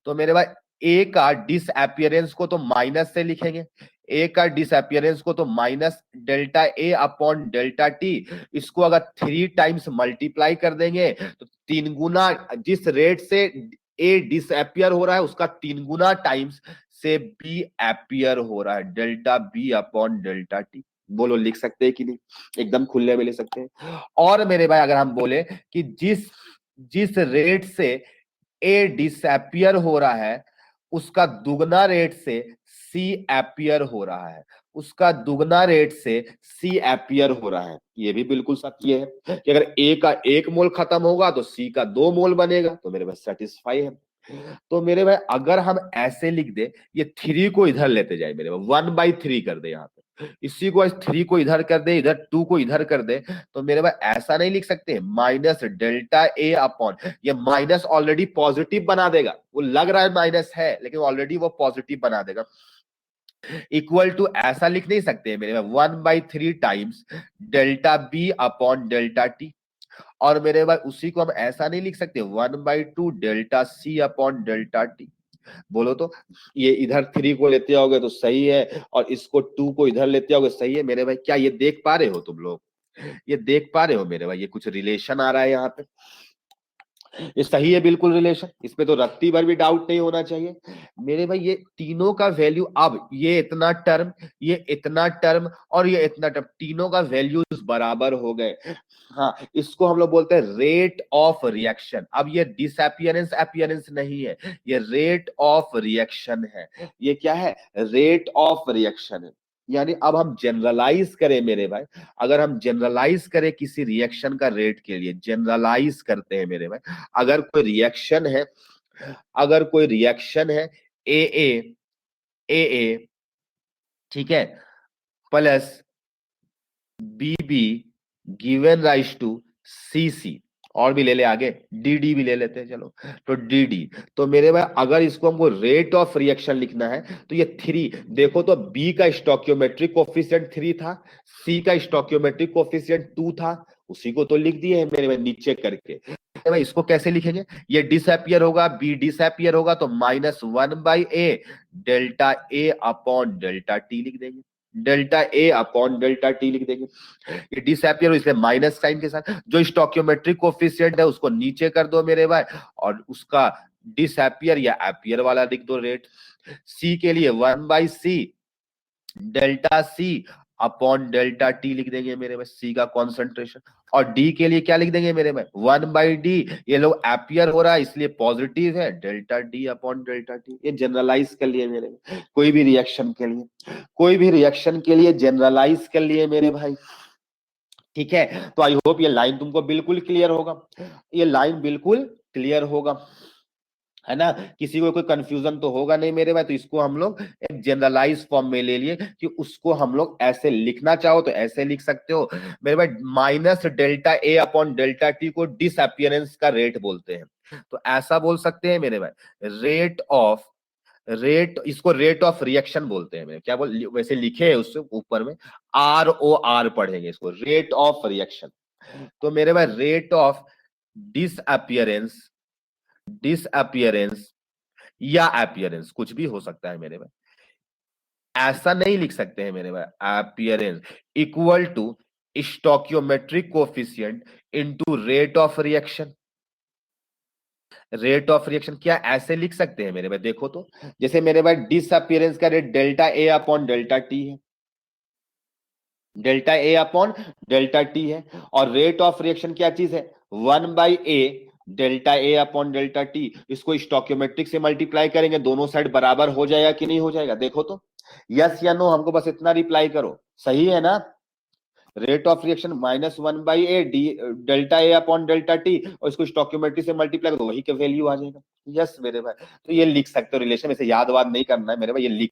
तो मेरे भाई ए का डिसअपियरेंस को तो माइनस से लिखेंगे, ए का डिसअपियरेंस को तो minus delta A upon delta T. इसको अगर 3 टाइम्स मल्टीप्लाई कर देंगे तो 3 गुना, जिस रेट से ए डिसअपियर हो रहा है उसका 3 गुना टाइम्स से बी अपियर हो रहा है, delta B upon delta T. बोलो लिख सकते हैं कि नहीं, एकदम खुले में ले सकते हैं। और मेरे भाई अगर हम बोले कि जिस जिस रेट से ए डिसअपियर हो रहा है उसका दुगना रेट से सी अपियर हो रहा है, उसका दुगना रेट से सी एपियर हो रहा है। ये भी बिल्कुल सत्य है कि अगर ए का 1 मोल खत्म होगा तो सी का 2 मोल बनेगा, तो मेरे पास सेटिस्फाई है। तो मेरे भाई अगर हम ऐसे लिख दे, ये 3 को इधर लेते जाए मेरे भाई, 1/3 कर दे यहाँ पे, इसी को 3 को इधर कर दे, इधर 2 को इधर कर दे, तो मेरे भाई ऐसा नहीं लिख सकते माइनस डेल्टा ए अपॉन, ये माइनस ऑलरेडी पॉजिटिव बना देगा, वो लग रहा है माइनस है लेकिन ऑलरेडी वो पॉजिटिव बना देगा। इक्वल टू ऐसा लिख नहीं सकते मेरे भाई 1/3 times delta B upon delta T, और मेरे भाई उसी को हम ऐसा नहीं लिख सकते 1/2 delta C upon delta T. बोलो तो ये इधर 3 को लेते आओगे तो सही है, और इसको 2 को इधर लेते आओगे सही है मेरे भाई। क्या ये देख पा रहे हो तुम लोग? ये देख पा रहे हो मेरे भाई? ये कुछ रिलेशन आ रहा है यहाँ पे, ये सही है बिल्कुल रिलेशन, इसमें तो रत्ती भर भी डाउट नहीं होना चाहिए मेरे भाई। ये तीनों का वैल्यू, अब ये इतना टर्म, ये इतना टर्म और ये इतना टर्म, तीनों का वैल्यूज बराबर हो गए। हाँ, इसको हम लोग बोलते हैं रेट ऑफ रिएक्शन। अब ये डिसअपियरेंस अपीयरेंस नहीं है, ये रेट ऑफ रिएक्शन है। ये क्या है? रेट ऑफ रिएक्शन है। यानी अब हम जनरलाइज करें मेरे भाई, अगर हम जनरलाइज करें किसी रिएक्शन का रेट के लिए, जनरलाइज करते हैं मेरे भाई, अगर कोई रिएक्शन है, अगर कोई रिएक्शन है ए ए ठीक है, plus B B given rise to C C, और भी ले ले आगे, डी डी भी ले लेते हैं चलो, तो डी डी। तो मेरे भाई अगर इसको हमको रेट ऑफ रिएक्शन लिखना है तो ये 3, देखो तो बी का स्टोक्योमेट्रिक कोफिशिएंट 3 था, सी का स्टोक्योमेट्रिक कोफिशिएंट 2 था, उसी को तो लिख दिए हैं मेरे भाई नीचे करके। भाई इसको कैसे लिखेंगे? ये डिसअपियर होगा, बी डिसअपियर होगा, तो -1/a delta A upon delta T लिख देंगे, delta A upon delta T लिख देंगे। ये डिसअपियर इसलिए माइनस साइन के साथ, जो स्टोक्योमेट्रिक कोफिशिएंट है उसको नीचे कर दो मेरे भाई, और उसका डिसअपियर या एपियर वाला लिख दो रेट। सी के लिए 1/c delta C upon delta T लिख देंगे मेरे भाई, सी का कॉन्सेंट्रेशन। और डी के लिए क्या लिख देंगे मेरे भाई? 1/d, ये लोग एपियर हो रहा है इसलिए पॉजिटिव है, delta D upon delta T. ये जनरलाइज कर लिए मेरे भाई, कोई भी रिएक्शन के लिए, कोई भी रिएक्शन के लिए जनरलाइज कर लिए मेरे भाई। ठीक है, तो आई होप ये लाइन तुमको बिल्कुल क्लियर होगा, ये लाइन बिल्कुल क्लियर होगा, है ना? किसी को कोई कंफ्यूजन तो होगा नहीं मेरे भाई। तो इसको हम लोग एक जनरलाइज फॉर्म में ले लिए कि उसको हम लोग ऐसे लिखना चाहो तो ऐसे लिख सकते हो मेरे भाई, minus delta A upon delta T को डिसअपियरेंस का रेट बोलते हैं, तो ऐसा बोल सकते हैं मेरे भाई, रेट, इसको रेट ऑफ रिएक्शन बोलते हैं मेरे, क्या बोल, वैसे लिखे है उससे ऊपर में, ROR पढ़ेंगे इसको, रेट ऑफ रिएक्शन। तो मेरे भाई रेट ऑफ डिसअपियरेंस, डिसअपियरेंस या अपीयरेंस कुछ भी हो सकता है मेरे भाई, ऐसा नहीं लिख सकते हैं मेरे भाई, appearance equal to stoichiometric coefficient into rate of reaction. Rate of reaction क्या ऐसे लिख सकते हैं मेरे भाई? देखो तो, जैसे मेरे भाई डिसअपियरेंस का rate delta A upon delta T है, delta A upon delta T है, और रेट ऑफ रिएक्शन क्या चीज है? 1/a delta A upon delta T. इसको स्टोक्योमेट्रिक से मल्टीप्लाई करेंगे, दोनों साइड बराबर हो जाएगा कि नहीं हो जाएगा? देखो तो, यस या नो, हमको बस इतना रिप्लाई करो, सही है ना? Rate of reaction -1/a delta A upon delta T, और इसको स्टोक्योमेट्रिक से मल्टीप्लाई करो, वही का वैल्यू आ जाएगा। यस मेरे भाई, तो ये लिख सकते हो रिलेशन, वैसे याद वाद नहीं करना है मेरे भाई, ये लिख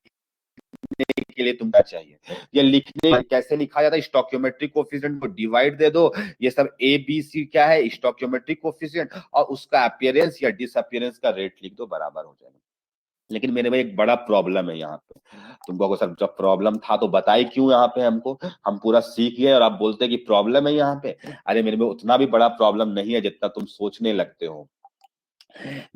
के लिए तुमको चाहिए। ये लिखने कैसे लिखा जाता है? स्टोक्योमेट्रिक कोफिशिएंट को डिवाइड दे दो, ये सब ए बी सी क्या है? स्टोक्योमेट्रिक कोफिशिएंट, और उसका अपीयरेंस या डिसअपियरेंस का रेट लिख दो, बराबर हो जाएगा। लेकिन मेरे भाई एक बड़ा प्रॉब्लम है यहाँ पे, तुमको अगर सर जब प्रॉब्लम था तो बताए क्यों यहाँ पे हमको, हम पूरा सीख गए और आप बोलते हैं कि प्रॉब्लम है यहाँ पे। अरे मेरे में उतना भी बड़ा प्रॉब्लम नहीं है जितना तुम सोचने लगते हो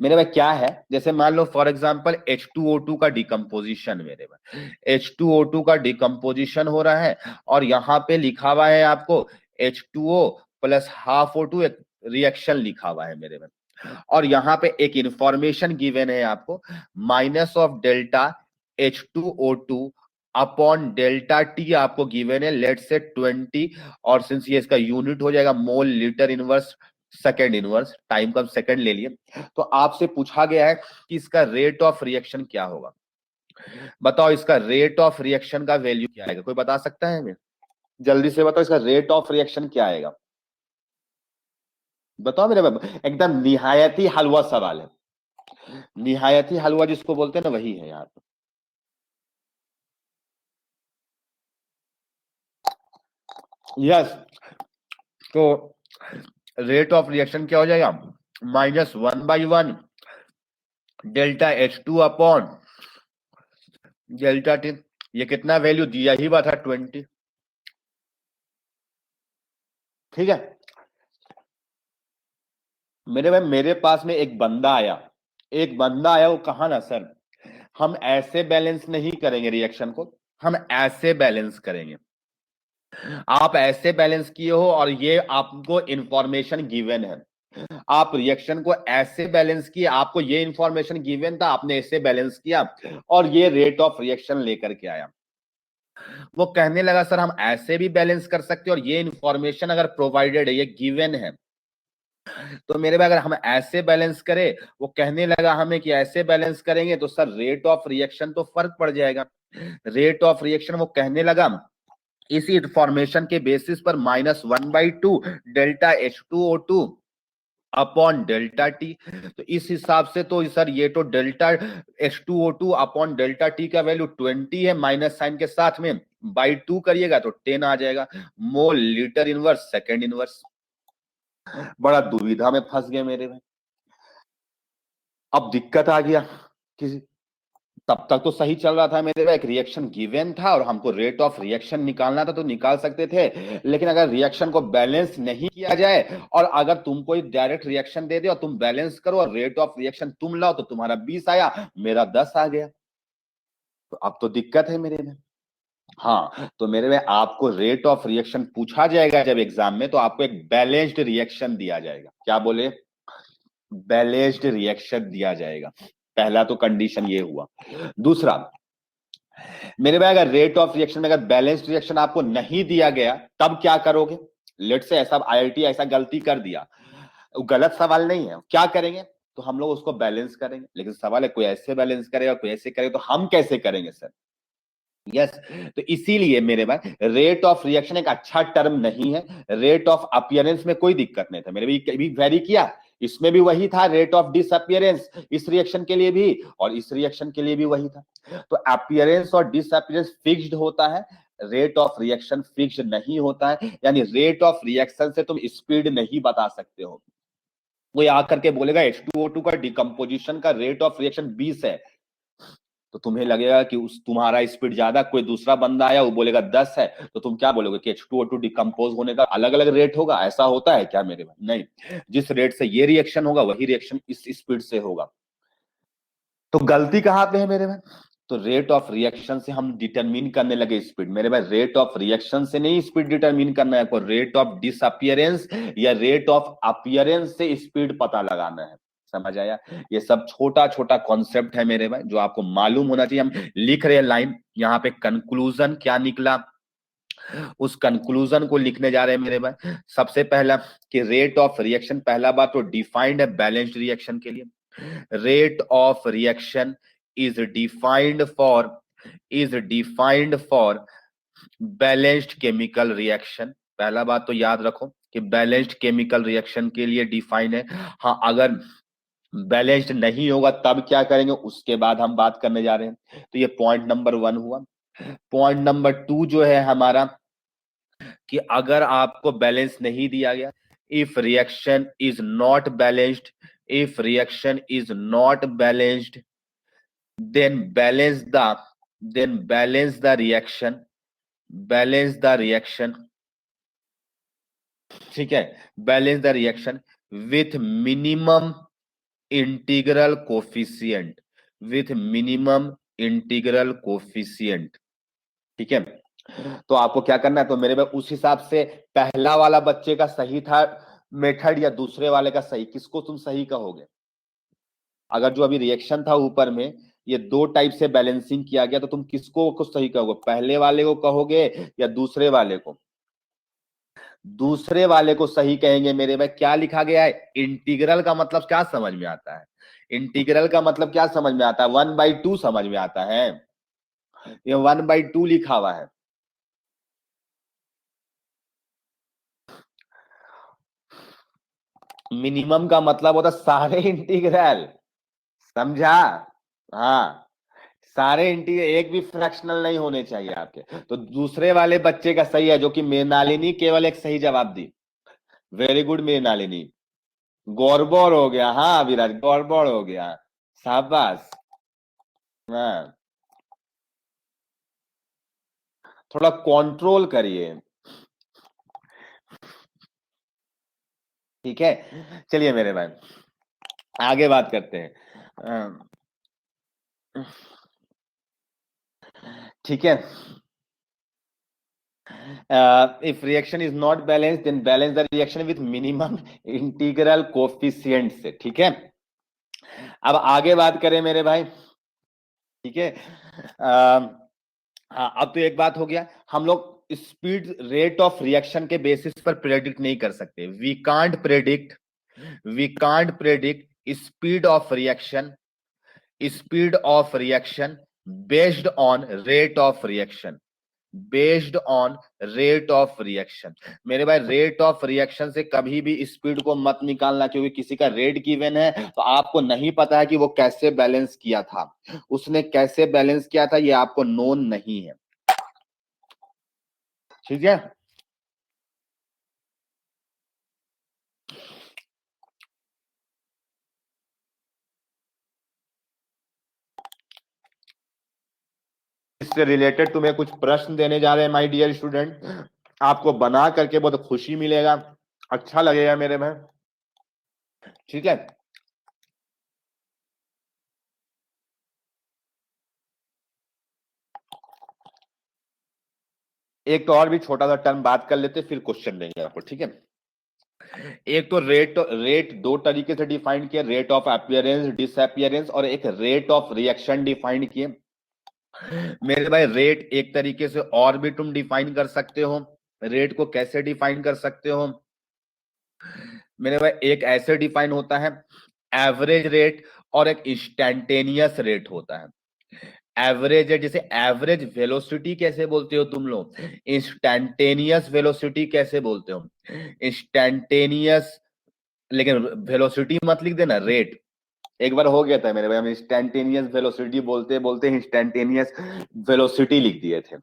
मेरे भाई। क्या है, जैसे मान लो फॉर एग्जांपल H2O2 का डिकम्पोजिशन, मेरे भाई H2O2 का डिकम्पोजिशन हो रहा है, और यहाँ पे लिखा हुआ है आपको H2O प्लस हाफ O2, एक रिएक्शन लिखा हुआ है मेरे भाई, और यहाँ पे एक इंफॉर्मेशन गिवन है आपको, minus of delta H2O2 upon delta T आपको गिवन है, लेट से 20, और सिंस ये इसका यूनिट हो जाएगा मोल litre inverse second inverse, time का सेकेंड ले लिए, तो आपसे पूछा गया है कि इसका रेट ऑफ रिएक्शन क्या होगा। बताओ इसका रेट ऑफ रिएक्शन का वैल्यू क्या आएगा, कोई बता सकता है हमें? जल्दी से बताओ इसका रेट ऑफ रिएक्शन क्या आएगा, बताओ मेरे बाबू, एकदम निहायती हलवा सवाल है, निहायती हलवा जिसको बोलते हैं ना वही है यहाँ पे। यस, तो रेट ऑफ रिएक्शन क्या हो जाएगा, -1/1 delta H2 upon delta T। ये कितना वैल्यू दिया ही हुआ था 20, ठीक है मेरे भाई। मेरे पास में एक बंदा आया, एक बंदा आया, वो कहा ना सर हम ऐसे बैलेंस नहीं करेंगे रिएक्शन को, हम ऐसे बैलेंस करेंगे। आप ऐसे बैलेंस किए हो और ये आपको इंफॉर्मेशन गिवन है, आप रिएक्शन को ऐसे बैलेंस किए, आपको ये इंफॉर्मेशन गिवन था, आपने ऐसे बैलेंस किया और ये रेट ऑफ रिएक्शन लेकर के आया। वो कहने लगा सर हम ऐसे भी बैलेंस कर सकते हैं और ये इंफॉर्मेशन अगर प्रोवाइडेड है, ये गिवन है, तो मेरे भाई अगर हम ऐसे बैलेंस करें, वो कहने लगा हमें कि ऐसे बैलेंस करेंगे तो सर रेट ऑफ रिएक्शन तो फर्क पड़ जाएगा। रेट ऑफ रिएक्शन वो कहने लगा इसी इंफॉर्मेशन के बेसिस पर -1/2 delta H2O2 upon delta T. तो इस हिसाब से तो सर ये तो delta H2O2 upon delta T का वैल्यू 20 है, माइनस साइन के साथ में बाई 2 करिएगा तो 10 आ जाएगा, मोल लीटर इनवर्स सेकेंड इनवर्स। बड़ा दुविधा में फंस गए मेरे भाई। अब दिक्कत आ गया कि तब तक तो सही चल रहा था मेरे भाई, एक रिएक्शन गिवन था और हमको रेट ऑफ रिएक्शन निकालना था तो निकाल सकते थे, लेकिन अगर रिएक्शन को बैलेंस नहीं किया जाए और अगर तुम कोई डायरेक्ट रिएक्शन दे दे और तुम बैलेंस करो और रेट ऑफ रिएक्शन तुम लाओ तो तुम्हारा 20 आया, मेरा 10 आ गया, तो अब तो दिक्कत है मेरे में। हाँ तो मेरे में आपको रेट ऑफ रिएक्शन पूछा जाएगा जब एग्जाम में, तो आपको एक बैलेंस्ड रिएक्शन दिया जाएगा, क्या बोले, बैलेंस्ड रिएक्शन दिया जाएगा। पहला तो कंडीशन ये हुआ। दूसरा मेरे भाई अगर रेट ऑफ रिएक्शन में अगर बैलेंस्ड रिएक्शन आपको नहीं दिया गया तब क्या करोगे? लेट से ऐसा आईआईटी ऐसा गलती कर दिया, गलत सवाल नहीं है, क्या करेंगे, तो हम लोग उसको बैलेंस करेंगे, लेकिन सवाल है कोई ऐसे बैलेंस करेगा कोई ऐसे करेगा, तो हम कैसे करेंगे सर? यस तो इसीलिए मेरे भाई रेट ऑफ रिएक्शन एक अच्छा टर्म नहीं है, रेट ऑफ अपीयरेंस में कोई दिक्कत नहीं था मेरे भी वेरी किया, इसमें भी वही था रेट ऑफ डिसअपियरेंस, इस रिएक्शन के लिए भी और इस रिएक्शन के लिए भी वही था। तो अपीयरेंस और डिसअपियरेंस फिक्स्ड होता है, रेट ऑफ रिएक्शन फिक्स्ड नहीं होता है, यानी रेट ऑफ रिएक्शन से तुम स्पीड नहीं बता सकते हो। वो आकर के बोलेगा H2O2 का डिकम्पोजिशन का रेट ऑफ रिएक्शन 20 है, तो तुम्हें लगेगा कि उस तुम्हारा स्पीड ज्यादा, कोई दूसरा बंदा आया वो बोलेगा 10 है, तो तुम क्या बोलोगे कि H2O2 डिकम्पोज होने का अलग अलग रेट होगा? ऐसा होता है क्या मेरे भाई? नहीं, जिस रेट से ये रिएक्शन होगा वही रिएक्शन इस स्पीड से होगा। तो गलती कहां पे है मेरे भाई? तो रेट ऑफ रिएक्शन से हम डिटरमिन करने लगे स्पीड, मेरे भाई रेट ऑफ रिएक्शन से नहीं स्पीड डिटरमिन करना है, आपको रेट ऑफ डिसअपियरेंस या रेट ऑफ अपीयरेंस से स्पीड पता लगाना है, समझ आया? ये सब छोटा छोटा कॉन्सेप्ट है मेरे भाई जो आपको मालूम होना चाहिए। हम लिख रहे हैं लाइन, यहाँ पे कंक्लूजन क्या निकला उस कंक्लूजन को लिखने जा रहे हैं मेरे भाई। सबसे पहला कि रेट ऑफ रिएक्शन, पहला बात तो डिफाइंड है बैलेंस्ड रिएक्शन के लिए, rate of reaction is defined for balanced chemical reaction। पहला बात तो याद रखो कि बैलेंस्ड केमिकल रिएक्शन के लिए डिफाइन है। हाँ अगर बैलेंस्ड नहीं होगा तब क्या करेंगे उसके बाद हम बात करने जा रहे हैं। तो ये पॉइंट नंबर 1 हुआ। पॉइंट नंबर 2 जो है हमारा कि अगर आपको बैलेंस नहीं दिया गया, if reaction is not balanced, if reaction is not balanced then balance the reaction, ठीक है, balance the reaction with minimum integral coefficient, ठीक है। तो आपको क्या करना है, तो मेरे में उस हिसाब से पहला वाला बच्चे का सही था मेथड या दूसरे वाले का सही, किसको तुम सही कहोगे? अगर जो अभी रिएक्शन था ऊपर में ये दो टाइप से बैलेंसिंग किया गया तो तुम किसको को सही कहोगे, पहले वाले को कहोगे या दूसरे वाले को? दूसरे वाले को सही कहेंगे मेरे भाई। क्या लिखा गया है, इंटीग्रल का मतलब क्या समझ में आता है? इंटीग्रल का मतलब क्या समझ में आता है? 1/2 समझ में आता है। ये 1/2 लिखा हुआ है। मिनिमम का मतलब होता सारे इंटीग्रल, समझा? हाँ, सारे इंटीग्रल एक भी फ्रैक्शनल नहीं होने चाहिए आपके। तो दूसरे वाले बच्चे का सही है, जो कि मृणालिनी केवल एक सही जवाब दी। Very good Mrinalini. गौरबौर हो गया, हाँ विराज, गौरबौर हो गया, शाबाश। हाँ, थोड़ा कंट्रोल करिए, ठीक है। चलिए मेरे भाई, आगे बात करते हैं। ठीक है। If reaction is not balanced, then balance the reaction with minimum integral coefficient से, ठीक है। अब आगे बात करें मेरे भाई, ठीक है। हाँ, अब तो एक बात हो गया, हम लोग स्पीड रेट ऑफ रिएक्शन के बेसिस पर प्रेडिक्ट नहीं कर सकते। We can't predict speed of reaction based on rate of reaction, मेरे भाई रेट ऑफ रिएक्शन से कभी भी स्पीड को मत निकालना, क्योंकि किसी का रेट गिवन है तो आपको नहीं पता है कि वो कैसे बैलेंस किया था, उसने कैसे बैलेंस किया था, ये आपको नोन नहीं है, ठीक है। इससे रिलेटेड तुम्हें कुछ प्रश्न देने जा रहे हैं माय डियर स्टूडेंट, आपको बना करके बहुत खुशी मिलेगा, अच्छा लगेगा मेरे भाई, ठीक है। एक तो और भी छोटा सा टर्म बात कर लेते, फिर क्वेश्चन देंगे आपको, ठीक है। एक तो रेट रेट दो तरीके से डिफाइन किया, रेट ऑफ अपीयरेंस डिसअपीयरेंस, और एक रेट ऑफ रिएक्शन डिफाइन किए। मेरे भाई रेट एक तरीके से और भी तुम डिफाइन कर सकते हो। रेट को कैसे डिफाइन कर सकते हो मेरे भाई? एक ऐसे डिफाइन होता है एवरेज रेट, और एक इंस्टैन्टेनियस रेट होता है। एवरेज है, जैसे एवरेज वेलोसिटी कैसे बोलते हो तुम लोग, इंस्टैन्टेनियस वेलोसिटी कैसे बोलते हो, इंस्टैन्टेनियस, लेकिन वेलोसिटी मत लिख देना, रेट। एक बार हो गया था मेरे भाई, हम इंस्टैन्टेनियस वेलोसिटी बोलते बोलते इंस्टैन्टेनियस वेलोसिटी लिख दिए थे।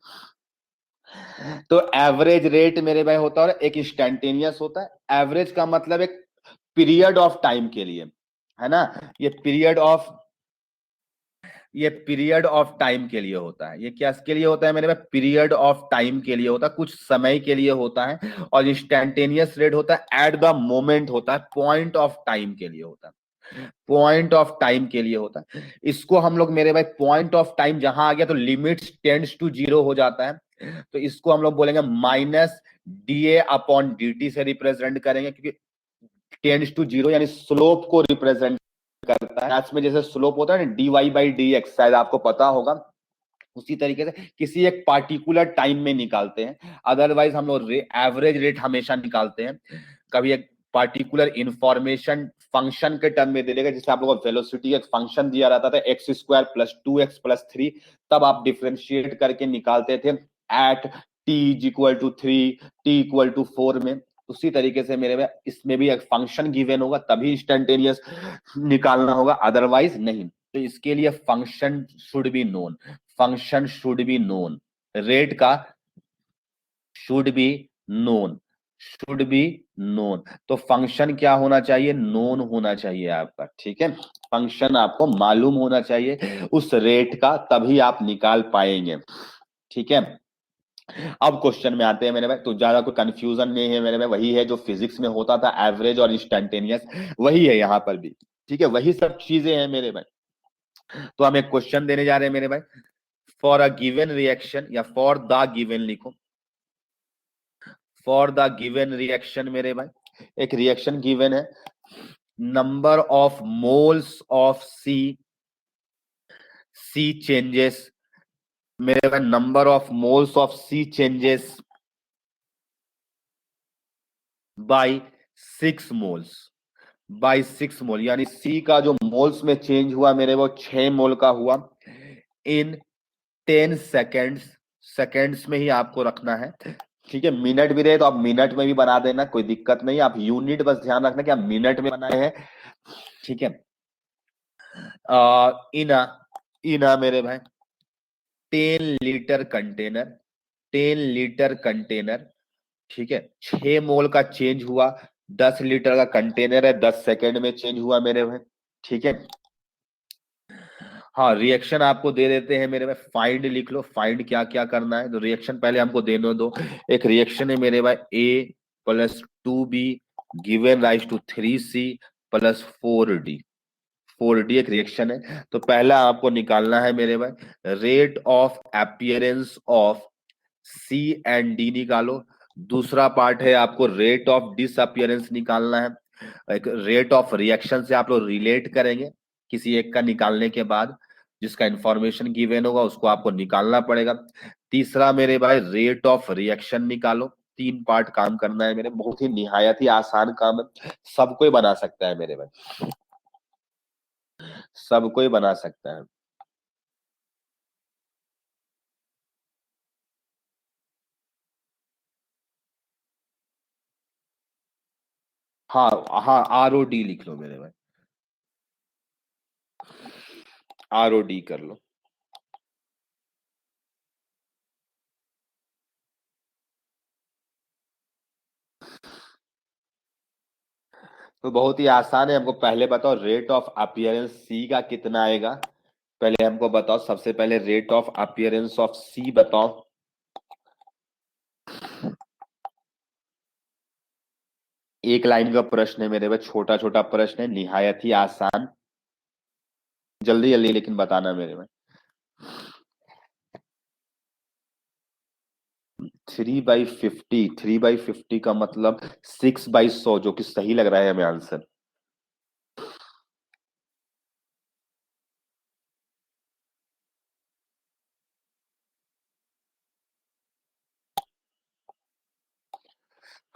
तो एवरेज रेट मेरे भाई होता है, और एक इंस्टैन्टेनियस होता है। एवरेज का मतलब एक पीरियड ऑफ टाइम के लिए, है ना, ये पीरियड ऑफ टाइम के लिए होता है। ये क्या के लिए होता है मेरे पास? पीरियड ऑफ टाइम के लिए होता है, कुछ समय के लिए होता है। और इंस्टैन्टेनियस रेट होता है एट द मोमेंट होता है, पॉइंट ऑफ टाइम के लिए होता है, पॉइंट ऑफ टाइम के लिए होता है। इसको हम लोग मेरे भाई पॉइंट ऑफ टाइम जहां आ गया तो लिमिट्स टेंड्स टू जीरो हो जाता है, तो इसको हम लोग बोलेंगे माइनस dA/dt से रिप्रेजेंट करेंगे, क्योंकि टेंड्स टू जीरो यानी स्लोप को रिप्रेजेंट करता है। मैथ्स में जैसे स्लोप होता है ना dy/dx, शायद आपको पता होगा, उसी तरीके से किसी एक पार्टिकुलर टाइम में निकालते हैं। अदरवाइज हम लोग एवरेज रेट हमेशा निकालते हैं, कभी एक पार्टिकुलर इंफॉर्मेशन फंक्शन के टर्म में दे देगा। जैसे आप लोगों को वेलोसिटी एक फंक्शन दिया रहता था x² + 2x + 3, तब आप डिफ्रेंशिएट करके निकालते थे एट t = 3, t = 4 में। उसी तरीके से मेरे में इसमें भी एक फंक्शन गिवन होगा, तभी इंस्टेंटेनियस निकालना होगा, अदरवाइज नहीं। तो इसके लिए function should be known, rate का नोन शुड बी नोन। तो फंक्शन क्या होना चाहिए? नोन होना चाहिए आपका, ठीक है। फंक्शन आपको मालूम होना चाहिए उस रेट का, तभी आप निकाल पाएंगे, ठीक है। अब क्वेश्चन में आते हैं मेरे भाई, तो ज्यादा कोई कंफ्यूजन नहीं है मेरे भाई, वही है जो फिजिक्स में होता था, एवरेज और इंस्टैन्टेनियस, वही है यहाँ पर भी, ठीक है, वही सब चीजें हैं मेरे भाई। तो हम एक क्वेश्चन देने जा रहे हैं मेरे भाई, फॉर अ गिवन रिएक्शन, या फॉर द गिवन लिखो, फॉर द गिवन रिएक्शन मेरे भाई, एक रिएक्शन गिवन है, number of moles of C changes, मेरे भाई number of moles of C changes by 6 moles, यानी सी का जो मोल्स में चेंज हुआ मेरे वो 6 मोल का हुआ इन 10 सेकेंड्स, सेकेंड्स में ही आपको रखना है। ठीक है, मिनट भी रहे तो आप मिनट में भी बना देना, कोई दिक्कत नहीं। आप यूनिट बस ध्यान रखना कि आप मिनट में बनाए हैं। ठीक है। इना, इना मेरे भाई 10 लीटर कंटेनर, 10 लीटर कंटेनर। ठीक है, 6 मोल का चेंज हुआ। 10 लीटर का कंटेनर है, 10 सेकेंड में चेंज हुआ मेरे भाई। ठीक है। हाँ, रिएक्शन आपको दे देते हैं मेरे भाई, फाइंड लिख लो, फाइंड क्या क्या करना है। तो रिएक्शन पहले हमको देने दो। एक रिएक्शन है मेरे भाई, A plus 2B given rise to 3C plus 4D। 4D एक रिएक्शन है। तो पहला आपको निकालना है मेरे भाई, rate of appearance of C and D निकालो। दूसरा पार्ट है आपको रेट ऑफ डिसअपियरेंस निकालना है। एक रेट ऑफ रिएक्शन से आप लोग रिलेट करेंगे किसी एक का निकालने के बाद, जिसका इंफॉर्मेशन गिवन होगा उसको आपको निकालना पड़ेगा। तीसरा मेरे भाई, रेट ऑफ रिएक्शन निकालो। 3 पार्ट काम करना है मेरे, बहुत ही निहायत ही आसान काम है, सब कोई बना सकता है मेरे भाई, सब कोई बना सकता है। हाँ हाँ, ROD लिख लो मेरे भाई, ROD कर लो। तो बहुत ही आसान है, हमको पहले बताओ रेट ऑफ अपीयरेंस सी का कितना आएगा। पहले हमको बताओ, सबसे पहले रेट ऑफ अपीयरेंस ऑफ सी बताओ। एक लाइन का प्रश्न है मेरे पास, छोटा छोटा प्रश्न है, निहायत ही आसान। जल्दी जल्दी लेकिन बताना मेरे में। 3/50, 3/50 का मतलब 6/100, जो कि सही लग रहा है हमें आंसर।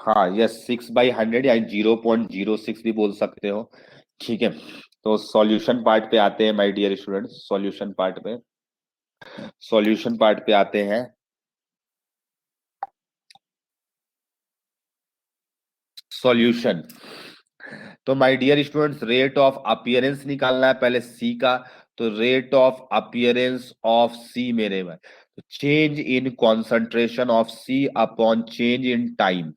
हाँ, यस, 6/100 या 0.06 भी बोल सकते हो। ठीक है, तो सॉल्यूशन पार्ट पे आते हैं my dear students, solution part पे, सॉल्यूशन पार्ट पे आते हैं। सॉल्यूशन, तो my dear students, rate of appearance निकालना है पहले सी का। तो rate of appearance of C मेरे भाई, तो change in concentration of C upon change in time.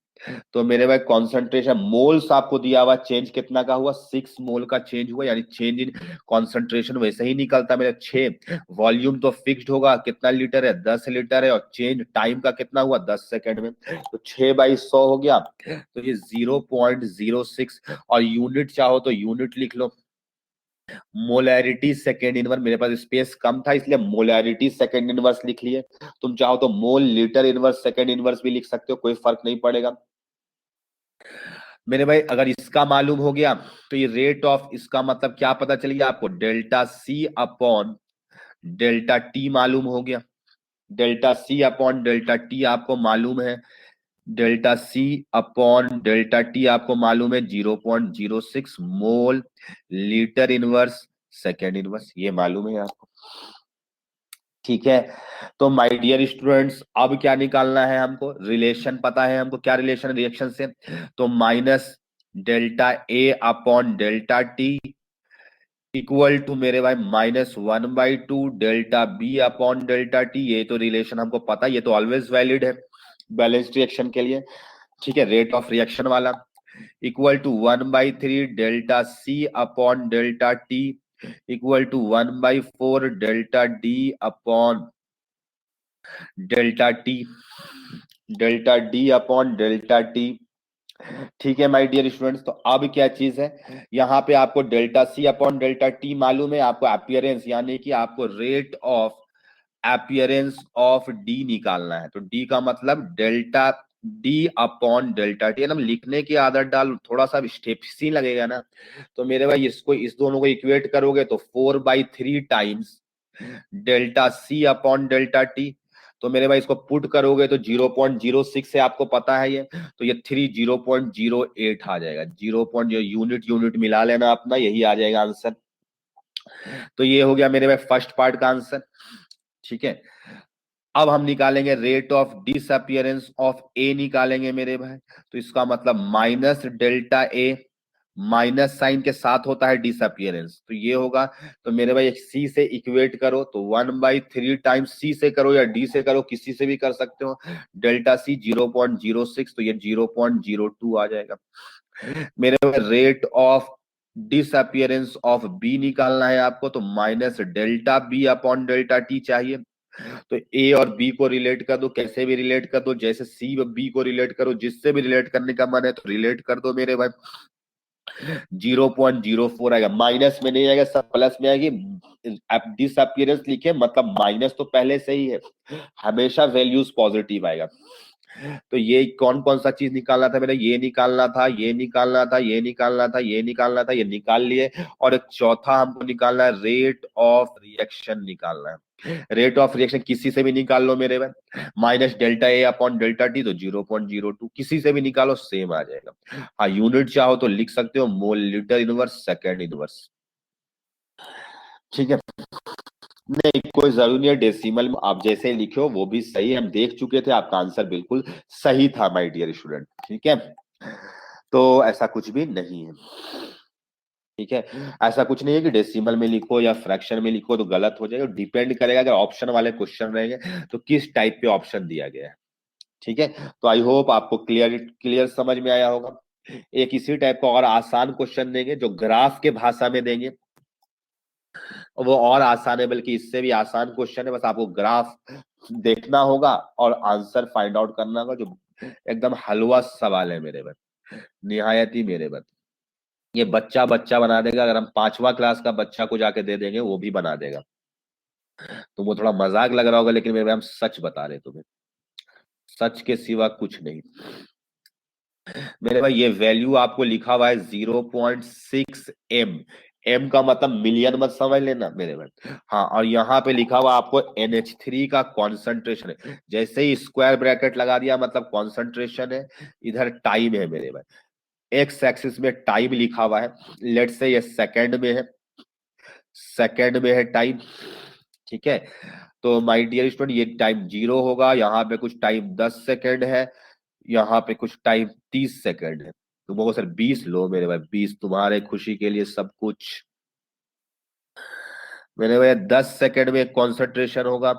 तो मेरे भाई कॉन्सेंट्रेशन मोल्स आपको दिया हुआ, चेंज कितना का हुआ, 6 मोल का चेंज हुआ, यानी चेंज इन कॉन्सेंट्रेशन वैसे ही निकलता मेरे 6। वॉल्यूम तो फिक्स्ड होगा, कितना लीटर है, 10 लीटर है, और चेंज टाइम का कितना हुआ, 10 सेकेंड में। तो 6/100 हो गया, तो ये 0.06। और यूनिट चाहो तो यूनिट लिख लो, मोलैरिटी सेकेंड इनवर्स, मेरे पास स्पेस कम था इसलिए मोलैरिटी सेकेंड इनवर्स लिख लिए। तुम चाहो तो मोल लीटर इनवर्स सेकेंड इनवर्स भी लिख सकते हो, कोई फर्क नहीं पड़ेगा मेरे भाई। अगर इसका मालूम हो गया तो ये रेट ऑफ इसका मतलब क्या पता चल गया आपको, delta C upon delta T मालूम हो गया। Delta C upon delta T आपको मालूम है, delta C upon delta T आपको मालूम है 0.06 mole litre inverse second inverse, ये मालूम है आपको। ठीक है, तो माय डियर स्टूडेंट्स, अब क्या निकालना है हमको, रिलेशन पता है हमको, क्या रिलेशन रिएक्शन से। तो minus delta A upon delta T equal to मेरे भाई -1/2 delta B upon delta T. ये तो रिलेशन हमको पता है, ये तो ऑलवेज वैलिड है बैलेंस्ड रिएक्शन के लिए। ठीक है, रेट ऑफ रिएक्शन वाला equal to 1/3 delta C upon delta T equal to 1/4 delta D upon delta T, delta D upon delta T. ठीक है माय डियर स्टूडेंट्स, तो अब क्या चीज है, यहाँ पे आपको delta C upon delta T मालूम है, आपको अपीयरेंस यानी कि आपको rate of appearance of D निकालना है। तो डी का मतलब delta D upon delta T, एकदम लिखने की आदत डाल, थोड़ा सा स्टेप सी लगेगा ना। तो मेरे भाई इसको, इस दोनों को इक्वेट करोगे तो 4/3 times delta C upon delta T. तो मेरे भाई इसको पुट करोगे तो 0.06 है, आपको पता है ये, तो ये 0.08 आ जाएगा। 0. यूनिट यूनिट मिला लेना अपना, यही आ जाएगा आंसर। तो ये हो गया मेरे भाई फर्स्ट पार्ट का आंसर। ठीक है, अब हम निकालेंगे रेट ऑफ डिसअपियरेंस ऑफ ए निकालेंगे मेरे भाई। तो इसका मतलब माइनस डेल्टा ए, माइनस साइन के साथ होता है डिसअपियरेंस, तो ये होगा। तो मेरे भाई सी से इक्वेट करो तो 1/3 टाइम्स सी से करो या डी से करो, किसी से भी कर सकते हो। डेल्टा सी 0.06, तो ये 0.02 आ जाएगा मेरे भाई। Rate of disappearance of B निकालना है आपको, तो minus delta B upon delta T चाहिए। तो ए और बी को रिलेट कर दो, कैसे भी रिलेट कर दो, जैसे सी बी को रिलेट करो, जिससे भी रिलेट करने का मन है तो रिलेट कर दो मेरे भाई। 0.04 आएगा, माइनस में नहीं आएगा, सब प्लस में आएगी। डिसअपियरेंस लिखे मतलब माइनस तो पहले से ही है, हमेशा वैल्यूज पॉजिटिव आएगा। तो ये कौन कौन सा चीज निकालना था मेरे, ये निकालना था, ये निकालना था, ये निकालना था, ये निकालना था, ये निकाल लिए। और एक चौथा हमको निकालना है, रेट ऑफ रिएक्शन निकालना है। रेट ऑफ रिएक्शन किसी से भी निकाल लो मेरे भाई, minus delta A upon delta T, तो 0.02 किसी से भी निकालो सेम आ जाएगा। हाँ, यूनिट चाहो तो लिख सकते हो मोल लीटर इनवर्स सेकेंड इनवर्स, ठीक है। नहीं, कोई जरूरी नहीं है डेसिमल में, आप जैसे लिखे हो वो भी सही है, हम देख चुके थे, आपका आंसर बिल्कुल सही था माय डियर स्टूडेंट, ठीक है। तो ऐसा कुछ भी नहीं है, ठीक है। ऐसा कुछ नहीं है कि डेसिमल में लिखो या फ्रैक्शन में लिखो तो गलत हो जाएगा, डिपेंड करेगा अगर ऑप्शन वाले क्वेश्चन रहेंगे तो किस टाइप पे ऑप्शन दिया गया है, ठीक है। तो आई होप आपको क्लियर क्लियर समझ में आया होगा। एक इसी टाइप का और आसान क्वेश्चन देंगे जो ग्राफ के भाषा में देंगे, वो और आसान है, बल्कि इससे भी आसान क्वेश्चन है, बस आपको ग्राफ देखना होगा और आंसर फाइंड आउट करना होगा, जो एकदम हलवा सवाल है मेरे बच्चे, निहायत ही मेरे बच्चे। ये बच्चा बच्चा बना देगा, अगर हम 5वां क्लास का बच्चा को जाके दे देंगे वो भी बना देगा। तो वो थोड़ा मजाक लग रहा होगा, लेकिन मेरे भाई हम सच बता रहे तुम्हें, सच के सिवा कुछ नहीं मेरे भाई। ये वैल्यू आपको लिखा हुआ है 0.6 m, एम का मतलब मिलियन मत समझ लेना मेरे भाई। हाँ, और यहाँ पे लिखा हुआ आपको NH3 का कॉन्सेंट्रेशन है, जैसे ही स्क्वायर ब्रैकेट लगा दिया मतलब कॉन्सेंट्रेशन है। इधर टाइम है मेरे भाई, एक्स एक्सिस में टाइम लिखा हुआ है, लेट से ये सेकंड में है, सेकंड में है टाइम, ठीक है। तो माय डियर स्टूडेंट, ये टाइम 0 होगा, यहाँ पे कुछ टाइम 10 सेकंड है, यहाँ पे कुछ टाइम 30 सेकंड है। तो वो सर 20 लो मेरे भाई, 20 तुम्हारे खुशी के लिए सब कुछ। मेरे भाई 10 सेकंड में कॉन्सेंट्रेशन होगा,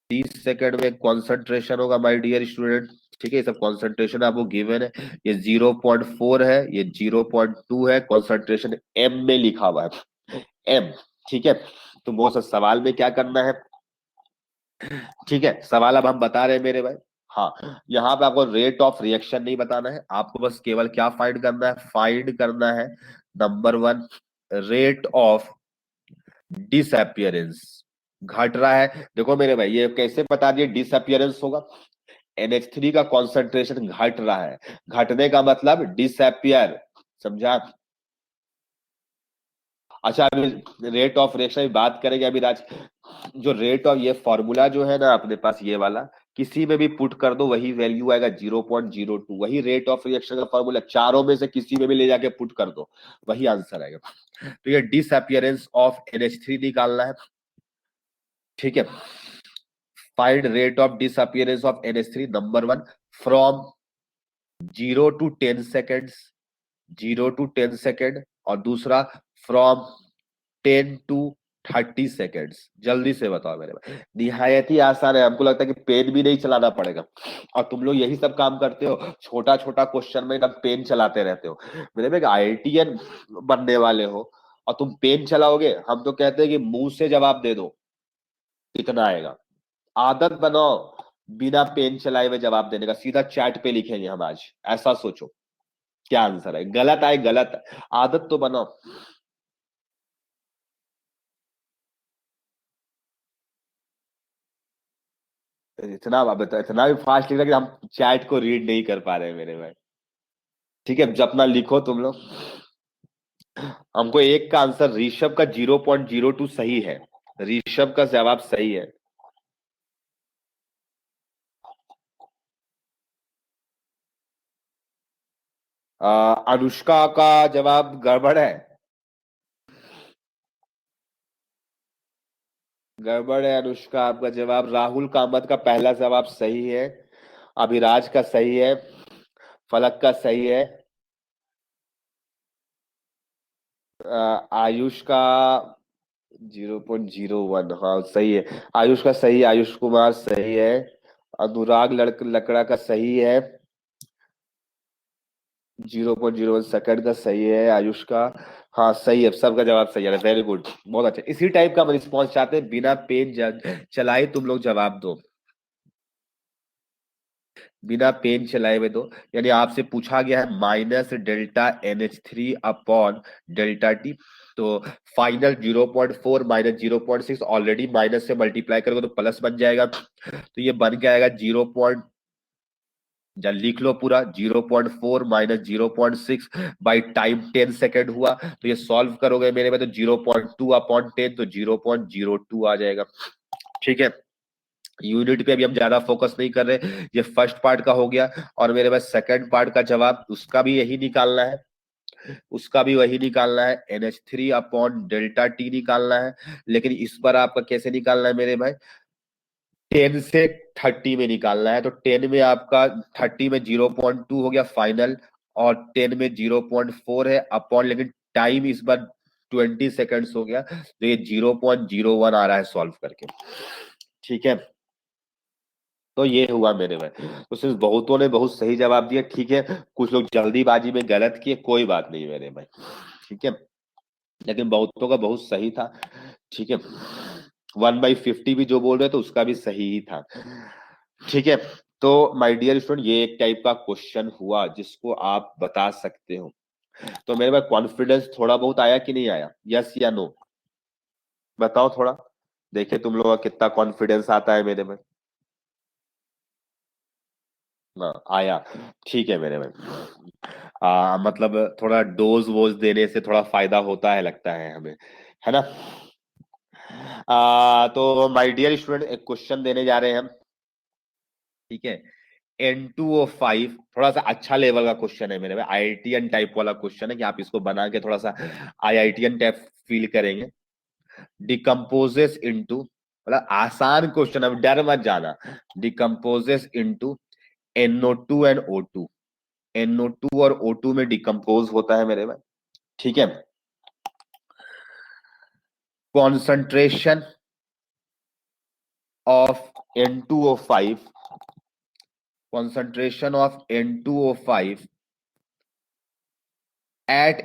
30 सेकंड में कॉन्सेंट्रेशन होगा माय डियर स्टूडेंट, ठीक है। ये सब कॉन्सेंट्रेशन आपको गिवन है, ये 0.4 है, ये 0.2 है, कॉन्सेंट्रेशन एम में लिखा हुआ है, एम, ठीक है। तो वो सब सवाल में क्या करना है, ठीक है, सवाल अब हम बता रहे हैं मेरे भाई। हाँ, यहाँ पे आपको रेट ऑफ रिएक्शन नहीं बताना है, आपको बस केवल क्या फाइंड करना है, फाइंड करना है नंबर 1 रेट ऑफ डिसअपियरेंस। घट रहा है, देखो मेरे भाई ये कैसे बता दिए डिसअपियरेंस होगा, NH3 का कॉन्सेंट्रेशन घट रहा है, घटने का मतलब डिसअपियर, समझा। अच्छा, अभी रेट ऑफ रिएक्शन की बात करेंगे अभी राज। जो रेट ऑफ, ये फॉर्मूला जो है ना अपने पास ये वाला, किसी में भी पुट कर दो वही वैल्यू आएगा 0.02, वही रेट ऑफ रिएक्शन का फॉर्मूला, चारों में से किसी में भी ले जाके पुट कर दो वही आंसर आएगा। तो ये डिसअपियरेंस ऑफ NH3 निकालना है, ठीक है। Find rate of disappearance of NH3 number 1 from 0 to 10 seconds, 0 to 10 second, और दूसरा फ्रॉम 10 to 30 सेकेंड्स। जल्दी से बताओ मेरे भाई, निहायत ही आसान है, हमको लगता है कि पेन भी नहीं चलाना पड़ेगा, और तुम लोग यही सब काम करते हो, छोटा छोटा क्वेश्चन में एकदम पेन चलाते रहते हो। मेरे भाई IITian बनने वाले हो और तुम पेन चलाओगे, हम तो कहते हैं कि मुंह से जवाब दे दो, इतना आएगा। आदत बनाओ बिना पेन चलाए हुए जवाब देने का, सीधा चैट पे लिखेंगे हम आज, ऐसा सोचो क्या आंसर है, गलत आए गलत, आदत तो बनाओ। इतना अब इतना भी फास्ट लिख रहा है कि हम चैट को रीड नहीं कर पा रहे हैं मेरे भाई, ठीक है। जब अपना लिखो तुम लोग, हमको एक का आंसर ऋषभ का 0.02 सही है, ऋषभ का जवाब सही है। अनुष्का का जवाब गड़बड़ है, गड़बड़ है अनुष्का, आपका जवाब राहुल कामत का पहला जवाब सही है, अभिराज का सही है, फलक का सही है, आयुष का 0.01, हाँ सही है, आयुष का सही है, आयुष कुमार सही है, अनुराग लकड़ा का सही है, 0.01 सेकंड का सही है आयुष का। हाँ सही है, सबका जवाब सही है, वेरी गुड, बहुत अच्छा। इसी टाइप का हम रिस्पॉन्स चाहते हैं, बिना पेन चलाए तुम लोग जवाब दो, बिना पेन चलाए हुए दो। यानी आपसे पूछा गया है -delta NH3 upon delta T, तो फाइनल 0.4 -0.6, ऑलरेडी माइनस से मल्टीप्लाई करोगे तो प्लस बन जाएगा, तो ये बन के आएगा 0. जब लिख लो पूरा, 0.4 -0.6 बाई टाइम 10 सेकेंड हुआ, तो ये सॉल्व करोगे मेरे में तो 0.2/10, तो 0.02 आ जाएगा। ठीक है, यूनिट पे अभी हम ज्यादा फोकस नहीं कर रहे, ये फर्स्ट पार्ट का हो गया, और मेरे पास सेकंड पार्ट का जवाब, उसका भी यही निकालना है, उसका भी वही निकालना है, NH3/डेल्टा टी निकालना है। लेकिन इस पर आपका कैसे निकालना है मेरे भाई, 10 से 30 में निकालना है, तो 10 में आपका 30 में 0.2 हो गया फाइनल, और 10 में 0.4 है अपॉन, लेकिन टाइम इस बार 20 सेकेंड्स हो गया, तो ये 0.01 आ रहा है सॉल्व करके। ठीक है, तो ये हुआ मेरे में, तो सिर्फ बहुतों ने बहुत सही जवाब दिया। ठीक है, कुछ लोग जल्दीबाजी में गलत किए, कोई बात नहीं मेरे में, ठीक है, लेकिन बहुतों का बहुत सही था। ठीक है, 1/50 भी जो बोल रहे थे उसका भी सही ही था। ठीक है, तो माय डियर स्टूडेंट, ये एक टाइप का क्वेश्चन हुआ जिसको आप बता सकते हो। तो मेरे में कॉन्फिडेंस थोड़ा बहुत आया कि नहीं आया, यस या नो, बताओ थोड़ा, देखिए तुम लोगों का कितना कॉन्फिडेंस आता है मेरे में। हाँ आया, ठीक है मेरे में। मतलब थोड़ा डोज वोज देने से थोड़ा फायदा होता है लगता है हमें, है ना। तो माय डियर स्टूडेंट, एक क्वेश्चन देने जा रहे हैं हम। ठीक है, N2O5, थोड़ा सा अच्छा लेवल का क्वेश्चन है मेरे में, IITN टाइप वाला क्वेश्चन है कि आप इसको बना के थोड़ा सा IITN टाइप फील करेंगे। डिकम्पोजेस इनटू, मतलब आसान क्वेश्चन, अब डर मत जाना। Decomposes into NO2 and O2, NO2 और O2 में डिकम्पोज होता है मेरे में। ठीक है, concentration of N2O5, concentration of N2O5 at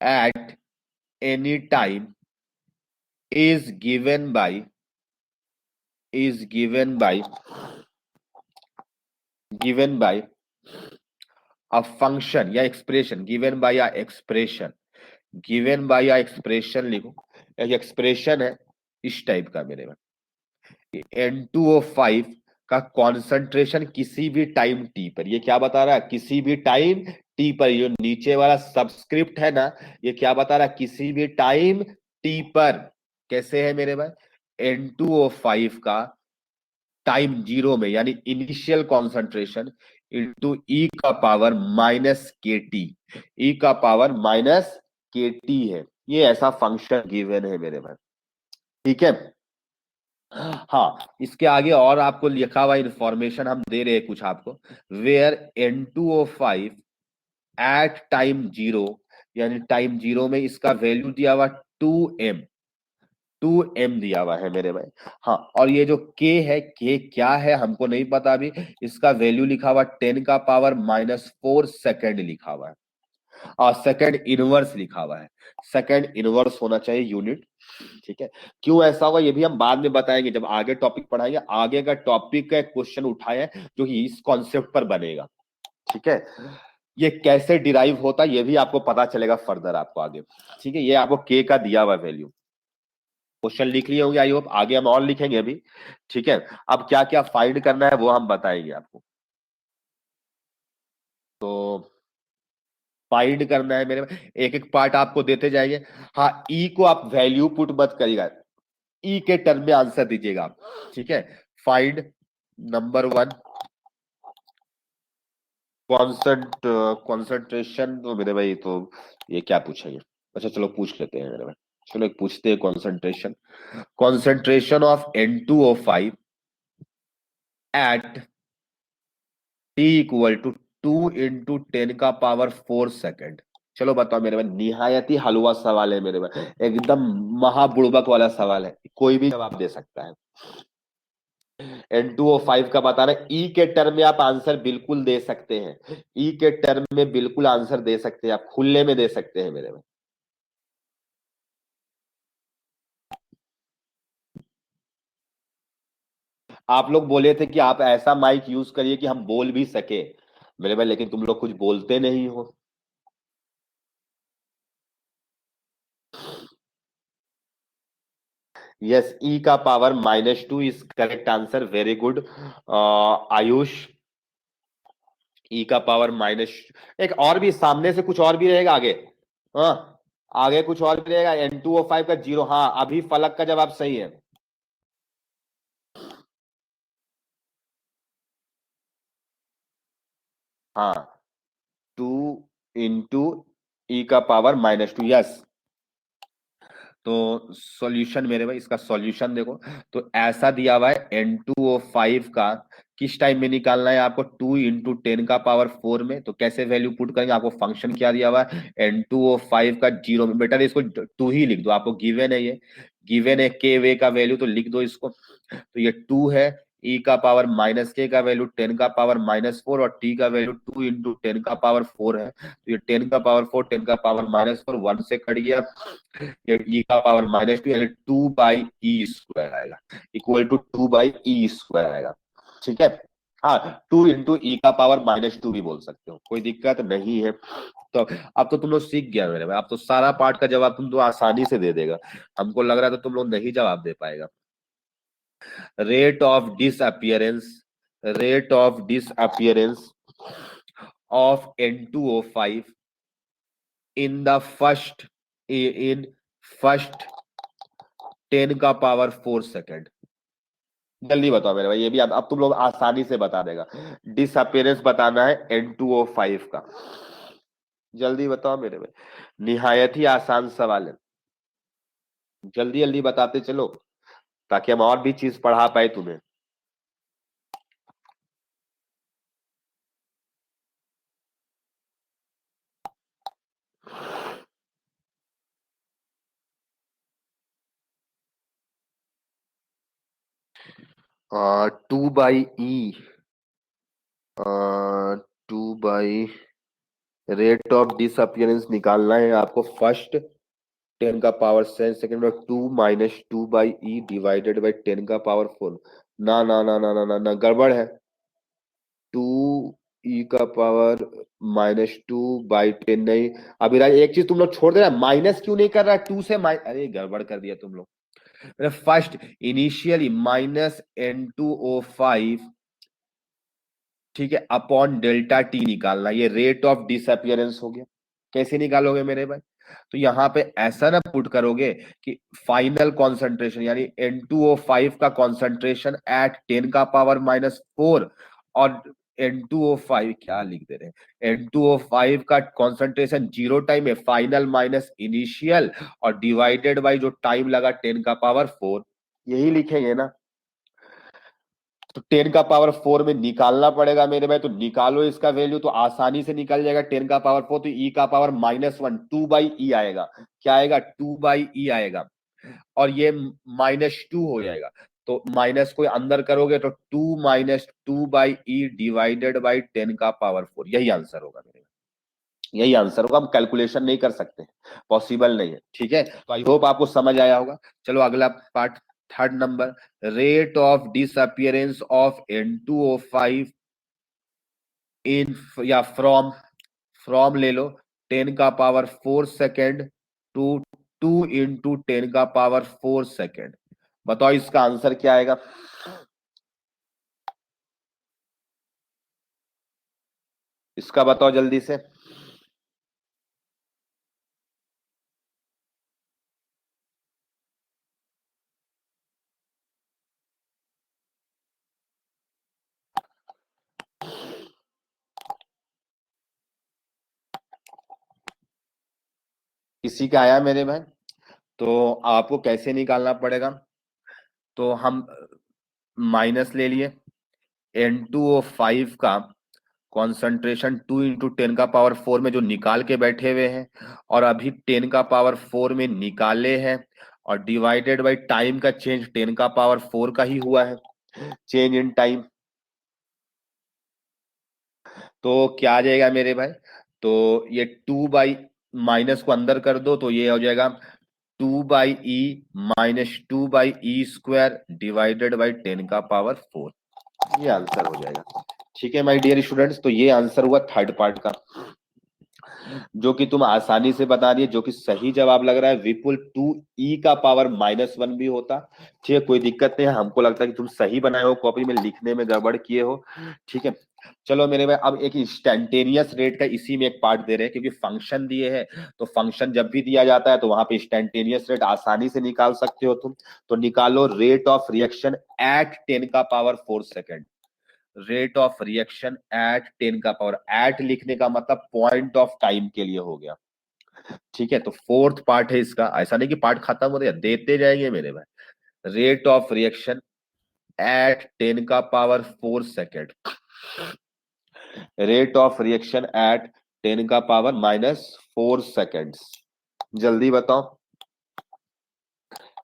at any time is given by a function या expression, given by a expression लिखो, एक एक्सप्रेशन है इस टाइप का मेरे में, N2O5 का कॉन्सेंट्रेशन किसी भी टाइम टी पर, ये क्या बता रहा है, किसी भी टाइम टी पर, ये नीचे वाला सबस्क्रिप्ट है ना, ये क्या बता रहा है, किसी भी टाइम टी पर। कैसे है मेरे भाई, N2O5 का टाइम जीरो में, यानी initial concentration into E⁻−KT, E⁻−KT है, ये ऐसा फंक्शन गिवन है मेरे भाई। ठीक है, हाँ इसके आगे और आपको लिखा हुआ इंफॉर्मेशन हम दे रहे हैं कुछ आपको, where N2O5 at time zero, यानी टाइम जीरो में इसका वैल्यू दिया हुआ 2m, 2m दिया हुआ है मेरे भाई। हाँ, और ये जो k है, k क्या है हमको नहीं पता अभी, इसका वैल्यू लिखा हुआ 10⁻⁻4 सेकेंड लिखा हुआ है, और सेकेंड इनवर्स लिखा हुआ है, सेकेंड इनवर्स होना चाहिए यूनिट। ठीक है, क्यों ऐसा होगा ये भी हम बाद में बताएंगे, जब आगे टॉपिक पढ़ाएंगे, आगे का टॉपिक का क्वेश्चन उठाए जो कि इस कॉन्सेप्ट पर बनेगा। ठीक है, ये कैसे डिराइव होता है ये भी आपको पता चलेगा फर्दर आपको आगे। ठीक है, ये आपको के का दिया हुआ वैल्यू, क्वेश्चन लिख लिए होंगे आई होप, आगे हम और लिखेंगे अभी। ठीक है, अब क्या क्या फाइंड करना है वो हम बताएंगे आपको। तो फाइंड करना है मेरे, एक एक पार्ट आपको देते जाएंगे। हाँ, ई को आप वैल्यू पुट मत करिएगा, ई के टर्म में आंसर दीजिएगा आप। ठीक है, फाइंड नंबर 1 कॉन्सेंट्रेशन, तो मेरे भाई तो ये क्या पूछेंगे, अच्छा चलो पूछ लेते हैं मेरे भाई। चलो एक पूछते हैं concentration. Concentration of N2O5 at T equal to 2 × 10⁴ चलो बताओ मेरे भाई, निहायत ही हलवा सवाल है मेरे भाई, एकदम महाबुड़बक वाला सवाल है, कोई भी जवाब दे सकता है। N2O5 का बता रहा है, ई के टर्म में आप आंसर बिल्कुल दे सकते हैं, ई के टर्म में बिल्कुल आंसर दे सकते हैं, आप खुले में दे सकते हैं मेरे भाई। आप लोग बोले थे कि आप ऐसा माइक यूज करिए कि हम बोल भी सके मेरे भाई, लेकिन तुम लोग कुछ बोलते नहीं हो। यस, ई का power -2 is correct answer, very good Ayush. E का पावर माइनस, एक और भी सामने से कुछ और भी रहेगा आगे। हाँ, आगे कुछ और भी रहेगा, N2O5 का जीरो। हाँ, अभी फलक का जवाब सही है। हाँ, 2 × ई का पावर -2, यस। तो सॉल्यूशन मेरे भाई, इसका सॉल्यूशन देखो, तो ऐसा दिया हुआ है N2O5 का किस टाइम में निकालना है आपको, 2 × 10⁴ में। तो कैसे वैल्यू पुट करेंगे, आपको फंक्शन क्या दिया हुआ है, N2O5 का जीरो में। बेटर इसको टू ही लिख दो, आपको गिवन है, ये गिवन है के वे का वैल्यू, तो लिख दो इसको। तो ये 2 है, ई का पावर -k का वैल्यू 10⁻⁻4, और टी का वैल्यू 2 × 10⁻⁴ है। तो ये 10⁻⁴, 10⁻⁴ 1 से कट गया, ये ई का पावर -2 यानी 2/e² आएगा, इक्वल टू 2/e² आएगा। ठीक है। हाँ, 2 × ई का पावर -2 भी बोल सकते हो, कोई दिक्कत नहीं है। तो अब तो तुम लोग सीख गया मेरे भाई, अब तो सारा पार्ट का जवाब तुम तो आसानी से दे देगा। हमको लग रहा था तुम लोग नहीं जवाब दे पाएगा। Rate of disappearance, rate of disappearance of N2O5 in the first, in first 10⁻⁴ second. जल्दी बताओ मेरे भाई, ये भी अब तुम लोग आसानी से बता देगा। डिसअपियरेंस बताना है N2O5 का, जल्दी बताओ मेरे भाई, निहायत ही आसान सवाल है, जल्दी जल्दी बताते चलो, ताकि हम और भी चीज पढ़ा पाए तुम्हें। 2/e, 2 रेट ऑफ डिसअपियरेंस निकालना है आपको, फर्स्ट 10⁻⁷ और 2 - 2/e डिवाइडेड बाई 10⁻⁴। ना, गड़बड़ है। 2 e⁻⁻² नहीं। अभी राज एक चीज तुम लोग छोड़ देना, माइनस क्यों नहीं कर रहा है, 2 से अरे गड़बड़ कर दिया तुम लोग। फर्स्ट इनिशियली -N2O5, ठीक है, अपॉन डेल्टा टी निकालना, ये रेट ऑफ डिसअपियरेंस हो गया। कैसे निकालोगे मेरे भाई, तो यहाँ पे ऐसा ना पुट करोगे कि फाइनल कॉन्सेंट्रेशन यानी N2O5 का कॉन्सेंट्रेशन एट 10⁻⁻4, और N2O5 क्या लिख दे रहे हैं, N2O5 का कॉन्सेंट्रेशन जीरो टाइम है, फाइनल माइनस इनिशियल, और डिवाइडेड बाई जो टाइम लगा 10⁻⁴, यही लिखेंगे ना। तो 10⁻⁴ में निकालना पड़ेगा मेरे भाई, तो निकालो इसका वैल्यू, तो आसानी से निकल जाएगा 10⁻⁴, तो ई का पावर -1, 2/e आएगा, क्या आएगा, 2/e आएगा, और ये -2 हो जाएगा, तो माइनस को अंदर करोगे तो 2 - 2/e डिवाइडेड बाई 10⁻⁴, यही आंसर होगा मेरे भाई, यही आंसर होगा। हम कैलकुलेशन नहीं कर सकते, पॉसिबल नहीं है। ठीक है, तो आई होप आपको समझ आया होगा। चलो अगला part, third number, rate of disappearance of N2O5 इन, या फ्रॉम, फ्रॉम ले लो 10⁻⁴ सेकेंड टू 2 × 10⁻⁴ सेकेंड। बताओ इसका आंसर क्या आएगा, इसका बताओ जल्दी से। किसी का आया मेरे भाई, तो आपको कैसे निकालना पड़ेगा? तो हम माइनस ले लिए, N2O5 का कॉन्सेंट्रेशन 2 × 10⁻⁴ में जो निकाल के बैठे हुए हैं, और अभी 10⁻⁴ में निकाले हैं, और डिवाइडेड बाई टाइम का चेंज 10⁻⁴ का ही हुआ है, चेंज इन टाइम। तो क्या आ जाएगा मेरे भाई? तो ये 2 माइनस को अंदर कर दो तो ये हो जाएगा 2/e -2/e² डिवाइडेड बाई 10⁻⁴। ये आंसर हो जाएगा। ठीक है माय डियर स्टूडेंट्स, तो ये आंसर हुआ थर्ड पार्ट का, जो कि तुम आसानी से बता दिए, जो कि सही जवाब लग रहा है। विपुल 2e⁻⁻1 भी होता। ठीक है, कोई दिक्कत नहीं है, हमको लगता है कि तुम सही बनाए हो, कॉपी में लिखने में गड़बड़ किए हो। ठीक है, चलो मेरे भाई, अब एक इंस्टेंटेनियस रेट का इसी में एक पार्ट दे रहे हैं, क्योंकि फंक्शन दिए हैं, तो फंक्शन जब भी दिया जाता है तो वहां पे इंस्टेंटेनियस रेट आसानी से निकाल सकते हो तुम। तो निकालो rate of reaction at 10⁻⁴ second. Rate of reaction at 10⁻, at लिखने का मतलब पॉइंट ऑफ टाइम के लिए हो गया। ठीक है, तो फोर्थ पार्ट है इसका, ऐसा नहीं कि पार्ट खत्म हो गया, देते जाएंगे मेरे भाई। Rate of reaction at 10⁻⁴ second, rate of reaction eight 10⁻⁻⁴ seconds. जल्दी बताओ।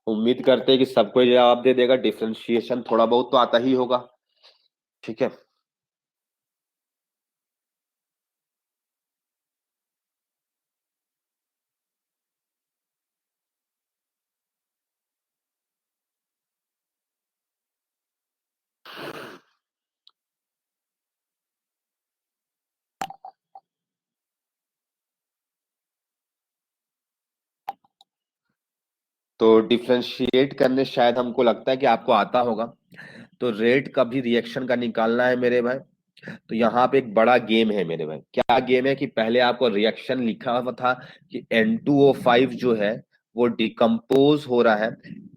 उम्मीद करते हैं कि सबको जवाब दे देगा, डिफरेंशिएशन थोड़ा बहुत तो आता ही होगा। ठीक है, तो डिफरेंशिएट करने शायद हमको लगता है कि आपको आता होगा। तो रेट का भी रिएक्शन का निकालना है मेरे भाई। तो यहाँ पे एक बड़ा गेम है मेरे भाई। क्या गेम है कि पहले आपको रिएक्शन लिखा हुआ था कि N2O5 जो है वो डिकम्पोज हो रहा है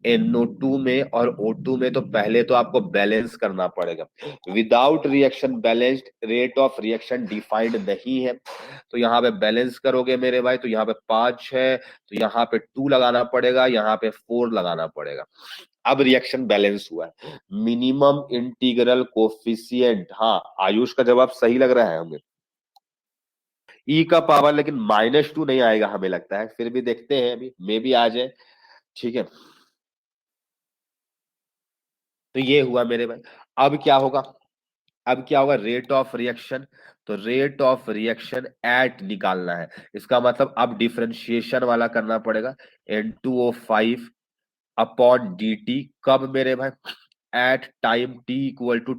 NO2 में और O2 में, तो पहले तो आपको बैलेंस करना पड़ेगा। Without reaction balanced rate of reaction defined नहीं है। तो यहाँ पे बैलेंस करोगे मेरे भाई, तो यहाँ पे 5 है, तो यहाँ पे 2 लगाना पड़ेगा, यहाँ पे 4 लगाना पड़ेगा। अब रिएक्शन बैलेंस हुआ है। मिनिमम इंटीग्रल कोफिशिएंट, हाँ आयुष का जवाब सही लग रहा है हमें, ई का पावर, लेकिन -2 नहीं आएगा हमें लगता है, फिर भी देखते हैं, अभी मे भी आ जाए। ठीक है, तो ये हुआ मेरे भाई। अब क्या होगा? अब क्या होगा? Rate of reaction. तो रेट ऑफ रिएक्शन एट निकालना है, इसका मतलब अब डिफरेंशिएशन वाला करना पड़ेगा। N2O5 अपॉन dt, कब मेरे भाई? At time t =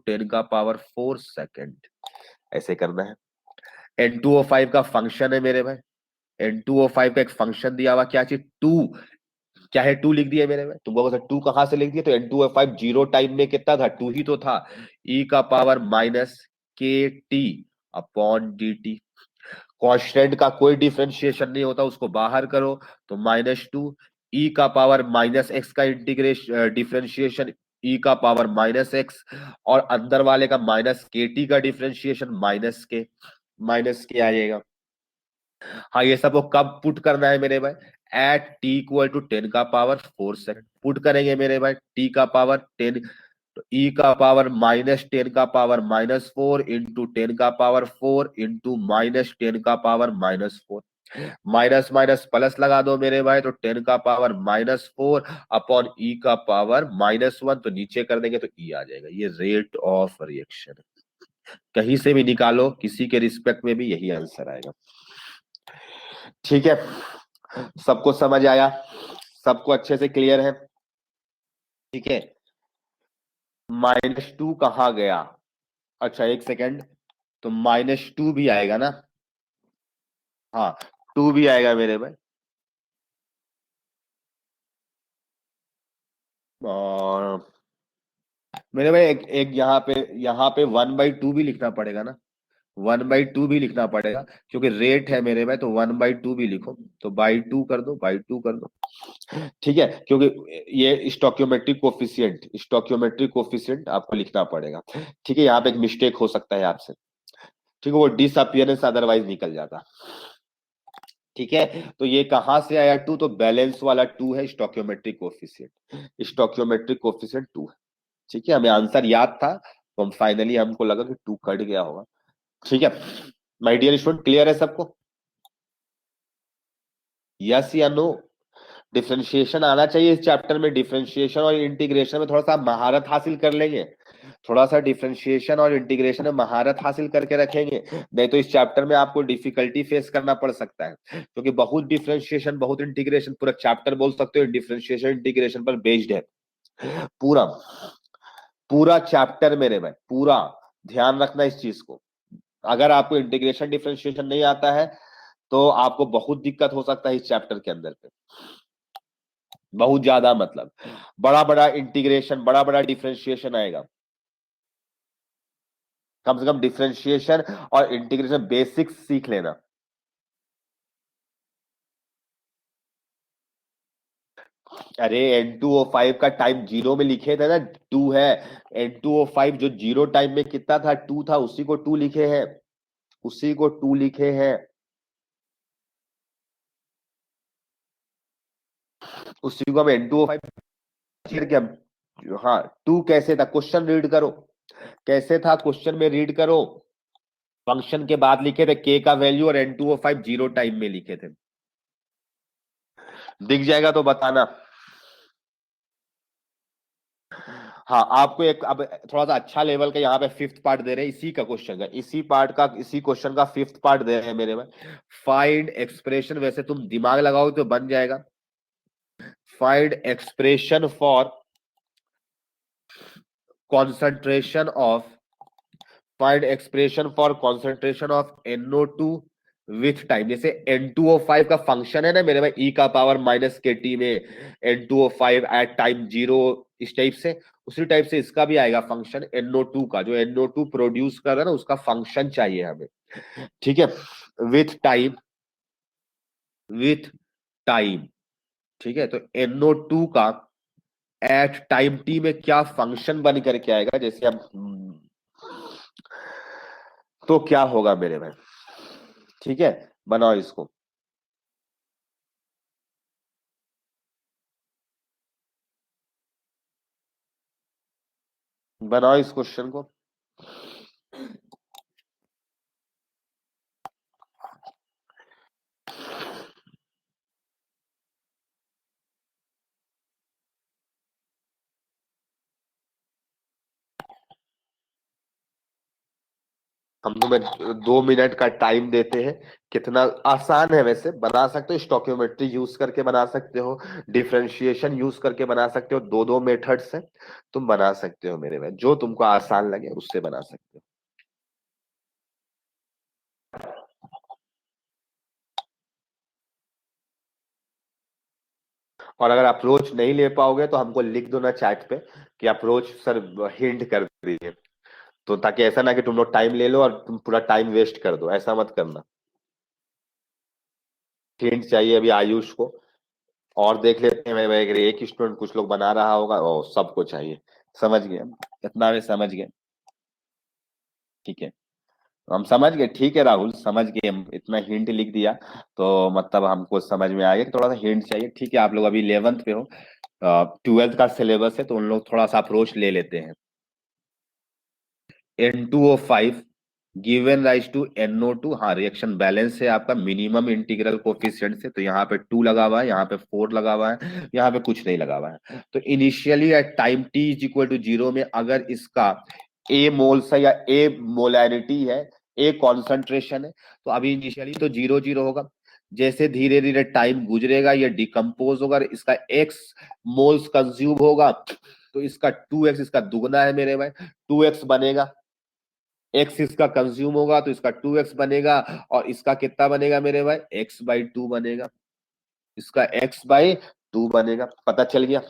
10⁻⁴ second. ऐसे करना है। N2O5 का फंक्शन है मेरे भाई, N2O5 का एक फंक्शन दिया हुआ, क्या चीज? 2। क्या है? 2 लिख दिया मेरे भाई। तुमको 2 कहां से लिख दिया? तो N2O5 जीरो टाइम में कितना था? 2 ही तो था। e⁻−kt upon dt। कांस्टेंट का कोई डिफरेंशिएशन नहीं होता, उसको बाहर करो तो -2। e⁻−x का इंटीग्रेशन डिफरेंशिएशन e⁻−x, और अंदर वाले का -kt का डिफरेंशिएशन -k आ जाएगा। हाँ, ये सबको कब पुट करना है मेरे भाई? एट t = 10⁻⁴ सेकेंड पुट करेंगे मेरे भाई। t का पावर 10, तो e⁻10⁻⁴ into 10⁻⁴ into -10⁻⁴। Minus minus plus लगा दो मेरे भाई, तो 10⁻⁴ अपॉन e⁻−1, तो नीचे कर देंगे तो e आ जाएगा। ये रेट ऑफ रिएक्शन, कहीं से भी निकालो, किसी के रिस्पेक्ट में भी यही आंसर आएगा। ठीक है, सबको समझ आया? सबको अच्छे से क्लियर है? ठीक है, -2 कहाँ गया? अच्छा एक सेकेंड, तो -2 भी आएगा ना? हाँ, 2 भी आएगा मेरे भाई। और मेरे भाई एक यहाँ पे 1/2 भी लिखना पड़ेगा ना? 1/2 भी लिखना पड़ेगा, क्योंकि रेट है मेरे भाई, तो 1/2 भी लिखो, तो बाई 2 कर दो, बाई 2 कर दो। ठीक है, क्योंकि ये स्टोक्योमेट्रिक कोफिशिएंट आपको लिखना पड़ेगा। ठीक है, यहाँ पे एक मिस्टेक हो सकता है आपसे। ठीक है, वो डिसअपियरेंस अदरवाइज निकल जाता। ठीक है, तो ये कहां से आया 2? तो बैलेंस वाला 2 है, स्टोक्योमेट्रिक कोफिशिएंट, स्टोक्योमेट्रिक कोफिशिएंट 2 है। ठीक है, हमें आंसर याद था तो हम फाइनली हमको लगा कि 2 कट गया होगा। ठीक है माय डियर स्टूडेंट, क्लियर है सबको? यस या नो? डिफरेंशिएशन आना चाहिए इस चैप्टर में। डिफरेंशिएशन और इंटीग्रेशन में थोड़ा सा महारत हासिल कर लेंगे, थोड़ा सा डिफरेंशिएशन और इंटीग्रेशन में महारत हासिल करके रखेंगे, नहीं तो इस चैप्टर में आपको डिफिकल्टी फेस करना पड़ सकता है, क्योंकि बहुत डिफरेंशिएशन बहुत इंटीग्रेशन, पूरा चैप्टर बोल सकते हो डिफरेंशिएशन इंटीग्रेशन पर बेस्ड है। पूरा पूरा चैप्टर मेरे भाई, पूरा ध्यान रखना इस चीज को। अगर आपको इंटीग्रेशन डिफरेंशिएशन नहीं आता है तो आपको बहुत दिक्कत हो सकता है इस चैप्टर के अंदर पे, बहुत ज्यादा, मतलब बड़ा बड़ा इंटीग्रेशन बड़ा बड़ा डिफरेंशिएशन आएगा। कम से कम डिफरेंशिएशन और इंटीग्रेशन बेसिक्स सीख लेना। अरे N2O5 का टाइम जीरो में लिखे थे ना, 2 है। N2O5 जो जीरो टाइम में कितना था, 2 था, उसी को 2 लिखे हैं, उसी को 2 लिखे हैं, उसी को हम N2O5 करके हम, हाँ 2 कैसे था क्वेश्चन रीड करो, कैसे था क्वेश्चन में रीड करो। फंक्शन के बाद लिखे थे के का वैल्यू और N2O5 जीरो टाइम में लिखे थे। दिख जाएगा तो बताना। हाँ आपको एक अब थोड़ा सा अच्छा लेवल का यहाँ पे फिफ्थ पार्ट दे रहे हैं, इसी का क्वेश्चन का, इसी पार्ट का, इसी क्वेश्चन का फिफ्थ पार्ट दे रहे हैं मेरे में। फाइंड एक्सप्रेशन, वैसे तुम दिमाग लगाओ तो बन जाएगा। Find expression for concentration of, find expression for concentration of NO2 with time. जैसे N2O5 का फंक्शन है ना मेरे भाई, ई का पावर माइनस के टी में N2O5 एट टाइम जीरो, इस टाइप से, उसी टाइप से इसका भी आएगा फंक्शन NO2 का, जो NO2 प्रोड्यूस कर रहा है ना उसका फंक्शन चाहिए हमें। ठीक है, विथ टाइम, विथ टाइम। ठीक है, तो NO2 का एट टाइम टी में क्या फंक्शन बन करके आएगा, जैसे हम तो क्या होगा मेरे भाई। ठीक है, बनाओ इसको, बनाओ इस क्वेश्चन को। हम तुम्हें 2 मिनट का टाइम देते हैं। कितना आसान है वैसे, बना सकते हो, स्टोकियोमेट्री यूज करके बना सकते हो, डिफरेंशिएशन यूज करके बना सकते हो, दो दो मेथड से तुम बना सकते हो मेरे भाई, जो तुमको आसान लगे उससे बना सकते हो। और अगर अप्रोच नहीं ले पाओगे तो हमको लिख दो ना चैट पे कि अप्रोच सर हिंट कर दीजिए, तो ताकि ऐसा ना कि तुम लोग टाइम ले लो और तुम पूरा टाइम वेस्ट कर दो, ऐसा मत करना। हिंट चाहिए अभी आयुष को, और देख लेते हैं मैं, अगर एक स्टूडेंट कुछ लोग बना रहा होगा और सबको चाहिए। समझ गए, इतना में समझ गए। ठीक है, हम समझ गए, ठीक है राहुल समझ गए, हम इतना हिंट लिख दिया तो मतलब हमको समझ में आ गया कि थोड़ा सा हिंट चाहिए। ठीक है, आप लोग अभी 11th पे हो, 12th का सिलेबस है तो उन लोग थोड़ा सा अप्रोच ले लेते हैं। N2O5 given rise to NO2, हाँ रिएक्शन बैलेंस है आपका मिनिमम इंटीग्रल कोफिशिएंट से, तो यहाँ पे 2 लगा हुआ है, यहाँ पे 4 लगा हुआ है, यहाँ पे कुछ नहीं लगा हुआ है। तो initially at time t is equal to zero में अगर इसका A मोल्स है या A मोलैरिटी है, A कॉन्सेंट्रेशन है, तो अभी इनिशियली तो जीरो जीरो होगा। जैसे धीरे धीरे टाइम गुजरेगा ये डिकम्पोज होगा, इसका x मोल्स कंज्यूम होगा, तो इसका 2x, इसका दुगना है मेरे भाई, 2x बनेगा। एक्स इसका कंज्यूम होगा तो इसका 2x बनेगा, और इसका कितना बनेगा मेरे भाई, x/2 बनेगा, इसका x/2 बनेगा। पता चल गया?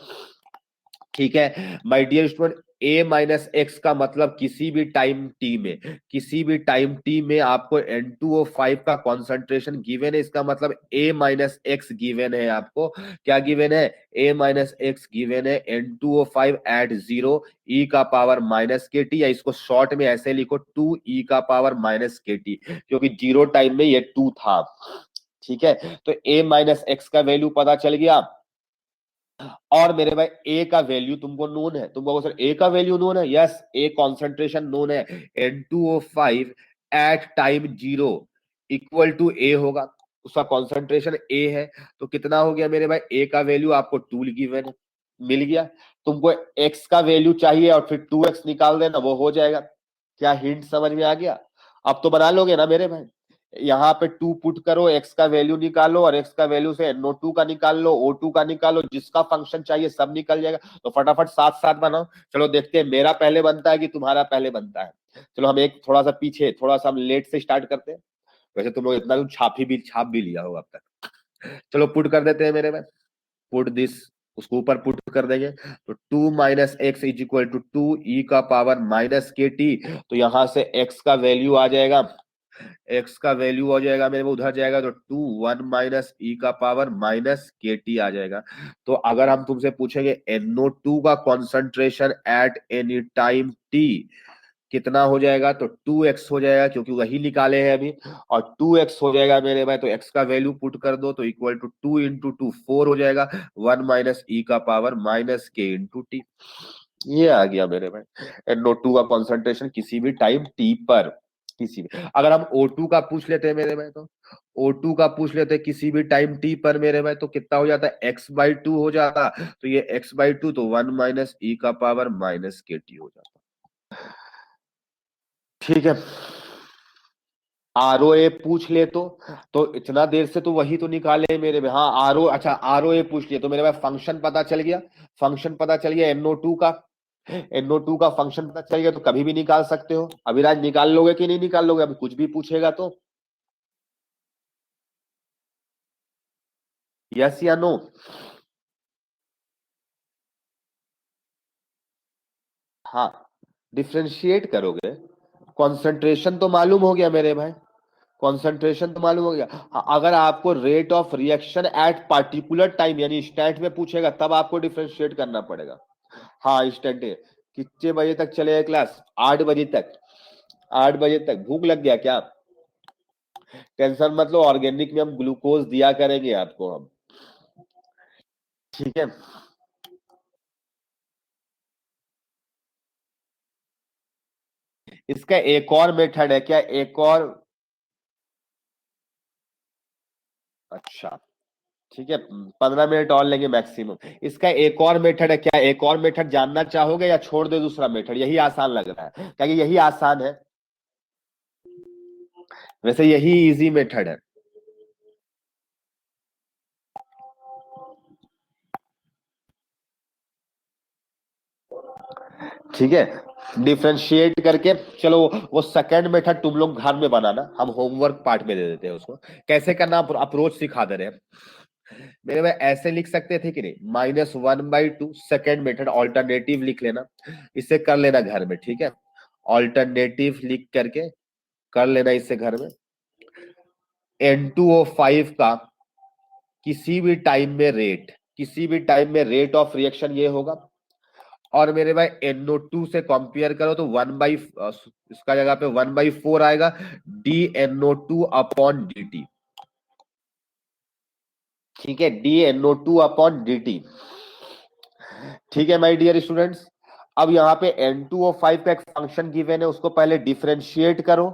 ठीक है माय डियर स्टूडेंट, A-x का मतलब किसी भी टाइम t में, किसी भी टाइम t में आपको N2O5 का कॉन्सेंट्रेशन गिवन है, इसका मतलब A-x गिवन है आपको। क्या गिवन है? A-x गिवन है, N2O5 एट जीरो e का पावर माइनस के टी, या इसको शॉर्ट में ऐसे लिखो 2 e का पावर माइनस के टी, क्योंकि जीरो टाइम में ये 2 था। ठीक है, तो a माइनस एक्स का वैल्यू पता चल गया, और मेरे भाई ए का वैल्यू तुमको नोन है, तुमको सर ए का वैल्यू नोन है, यस ए कॉन्सेंट्रेशन नोन है, N2O5 at time 0 equal to A होगा, उसका कॉन्सेंट्रेशन ए है, तो कितना हो गया मेरे भाई, ए का वैल्यू आपको 2 गिवन है, मिल गया। तुमको एक्स का वैल्यू चाहिए और फिर 2x निकाल देना, वो हो जाएगा। क्या हिंट समझ में आ गया? अब तो बना लोगे ना मेरे भाई, यहाँ पे 2 पुट करो, x का वैल्यू निकालो, और x का वैल्यू से NO2 का निकाल लो, O2 का निकालो, जिसका फंक्शन चाहिए सब निकल जाएगा। तो फटाफट साथ साथ बनाओ। चलो देखते हैं मेरा पहले बनता है कि तुम्हारा पहले बनता है। चलो हम एक थोड़ा सा पीछे, थोड़ा सा हम लेट से स्टार्ट करते हैं। वैसे तुम लोग इतना छाप भी लिया होगा अब तक। चलो पुट कर देते हैं मेरे में, पुट दिस, उसको ऊपर पुट कर देंगे, तो 2 minus X is equal to 2 e का पावर माइनस के टी। तो यहां से x का वैल्यू आ जाएगा, x का वैल्यू हो जाएगा मेरे में, उधर जाएगा तो 1 माइनस ई का पावर माइनस के टी आ जाएगा। तो अगर हम तुमसे पूछेंगे NO2 का concentration at any time t कितना हो जाएगा, तो 2x हो जाएगा, क्योंकि वही निकाले हैं अभी, और 2x हो जाएगा मेरे भाई, तो x का वैल्यू पुट कर दो, तो इक्वल टू 2 इंटू 2 4 हो जाएगा, 1 माइनस ई का पावर माइनस के इंटू टी। ये आ गया मेरे भाई NO2 का कॉन्सेंट्रेशन किसी भी टाइम t पर, किसी भी। अगर हम O2 का पूछ लेते हैं मेरे भाई, तो O2 का पूछ लेते हैं किसी भी टाइम t पर मेरे भाई, तो कितना हो जाता है, x/2 हो जाता, तो ये x/2 तो 1 माइनस ई का पावर माइनस के टी हो जाता। ठीक है, ROA पूछ ले तो इतना देर से तो वही तो निकाले मेरे में। हाँ अच्छा ROA पूछ लिया तो मेरे पास फंक्शन पता चल गया, फंक्शन पता चल गया NO2 का, NO2 का फंक्शन पता चल गया, तो कभी भी निकाल सकते हो। अभिराज निकाल लोगे कि नहीं निकाल लोगे, अभी कुछ भी पूछेगा तो यस या नो? हाँ, डिफ्रेंशिएट करोगे, कॉन्सेंट्रेशन तो मालूम हो गया मेरे भाई, कॉन्सेंट्रेशन तो मालूम हो गया। हाँ, अगर आपको rate of reaction eight particular time यानी स्टैट में पूछेगा, तब आपको डिफ्रेंशिएट करना पड़ेगा। हाँ स्टैट कितने बजे तक चलेगा क्लास? 8 बजे तक। 8 बजे तक भूख लग गया क्या? टेंशन मत लो, ऑर्गेनिक में हम ग्लूकोज दिया करेंगे आपको हम, ठीक है। इसका एक और मेथड है क्या, एक और? अच्छा ठीक है, 15 मिनट और लेंगे मैक्सिमम। इसका एक और मेथड है क्या, एक और मेथड जानना चाहोगे या छोड़ दे दूसरा मेथड? यही आसान लग रहा है, क्या यही आसान है? वैसे यही इजी मेथड है। ठीक है, डिफ्रेंशिएट करके, चलो वो सेकंड मेथड तुम लोग घर में बनाना, हम होमवर्क पार्ट में दे देते हैं उसको, कैसे करना अप्रोच सिखा दे रहे हैं। मेरे में ऐसे लिख सकते थे कि नहीं, -1/2 सेकेंड मेथड ऑल्टरनेटिव लिख लेना, इसे कर लेना घर में, ठीक है। ऑल्टरनेटिव लिख करके कर लेना इसे घर में। N2O5 का किसी भी टाइम में रेट, किसी भी टाइम में रेट ऑफ रिएक्शन ये होगा, और मेरे भाई NO2 से कंपेयर करो तो इसका जगह पे 1/4 आएगा, DNO2/dt, ठीक है, DNO2/dt। ठीक है माय डियर स्टूडेंट्स, अब यहाँ पे N2O5 का एक फंक्शन गिवन है, उसको पहले डिफरेंशिएट करो,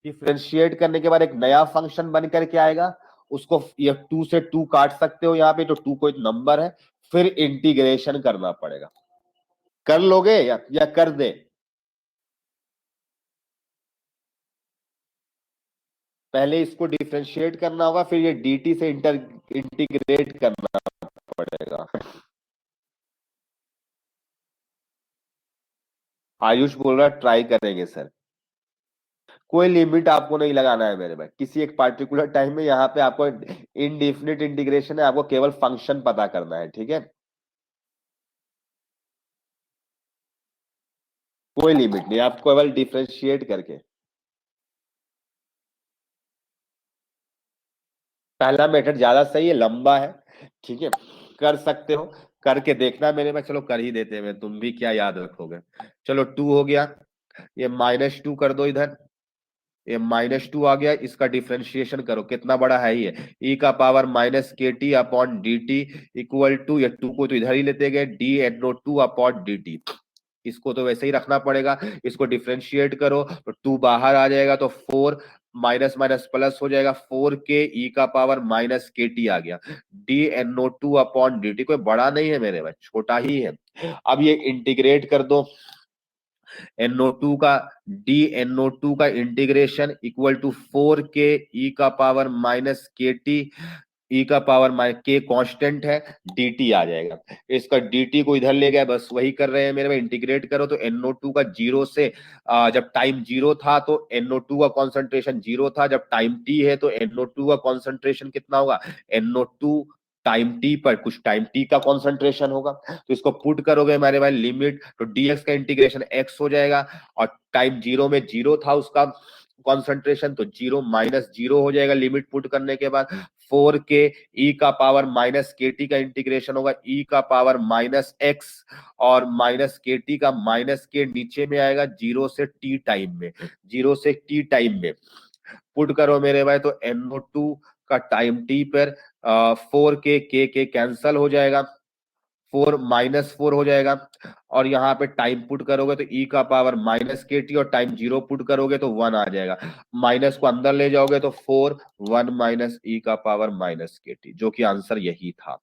डिफरेंशिएट करने के बाद एक नया फंक्शन बन करके आएगा, उसको ये 2 से 2 काट सकते हो यहाँ पे, तो 2 कोई नंबर है, फिर इंटीग्रेशन करना पड़ेगा। कर लोगे या कर दे? पहले इसको डिफरेंशिएट करना होगा, फिर ये dt से इंटीग्रेट करना पड़ेगा। आयुष बोल रहा है ट्राई करेंगे सर। कोई लिमिट आपको नहीं लगाना है मेरे भाई, किसी एक पार्टिकुलर टाइम में, यहाँ पे आपको इनडिफिनिट इंटीग्रेशन है, आपको केवल फंक्शन पता करना है, ठीक है। कोई लिमिट नहीं, आपको केवल डिफरेंशिएट करके। पहला मेथड ज्यादा सही है, लंबा है, ठीक है, कर सकते हो, करके देखना मेरे में। चलो कर ही देते हैं, तुम भी क्या याद रखोगे। चलो 2 हो गया, ये -2 कर दो इधर, ये -2 आ गया, इसका डिफ्रेंशिएशन करो, कितना बड़ा है ये, e का power -kt upon dt equal to, ये 2 को तो इधर ही लेते गए, dNO2 अपॉन dt, इसको तो वैसे ही रखना पड़ेगा, इसको डिफ्रेंशिएट करो तो 2 बाहर आ जाएगा, तो 4 माइनस माइनस प्लस हो जाएगा, 4 के e का पावर -kt आ गया, dNO2 अपॉन dt, कोई बड़ा नहीं है मेरे भाई, छोटा ही है। अब ये इंटीग्रेट कर दो, NO2 का dNO2 का इंटीग्रेशन इक्वल टू 4 के e का पावर -kt, e का पावर k कांस्टेंट है, dt आ जाएगा, इसका dt को इधर ले गया, बस वही कर रहे हैं मेरे में, इंटीग्रेट करो तो NO2 का जीरो से, जब टाइम जीरो था तो NO2 का कॉन्सेंट्रेशन जीरो था, जब टाइम t है तो NO2 का कॉन्सेंट्रेशन कितना होगा, NO2 टाइम t पर कुछ टाइम t का कॉन्सेंट्रेशन होगा, तो इसको पुट करोगे हमारे भाई लिमिट, तो dx का इंटीग्रेशन x हो जाएगा, और टाइम जीरो में जीरो था उसका कॉन्सेंट्रेशन, तो जीरो माइनस जीरो हो जाएगा लिमिट पुट करने के बाद, 4 के e का पावर -kt का इंटीग्रेशन होगा, e का पावर -x, और -kt का -k नीचे में आएगा, जीरो से t टाइम में, जीरो से t टाइम में पुट करो मेरे भाई, तो NO2 का टाइम t पर 4 के कैंसल हो जाएगा, 4 -4 हो जाएगा, और यहाँ पे टाइम पुट करोगे तो e का पावर -kt, और टाइम जीरो पुट करोगे तो 1 आ जाएगा, माइनस को अंदर ले जाओगे तो 4 1 माइनस e का पावर -kt, जो कि आंसर यही था।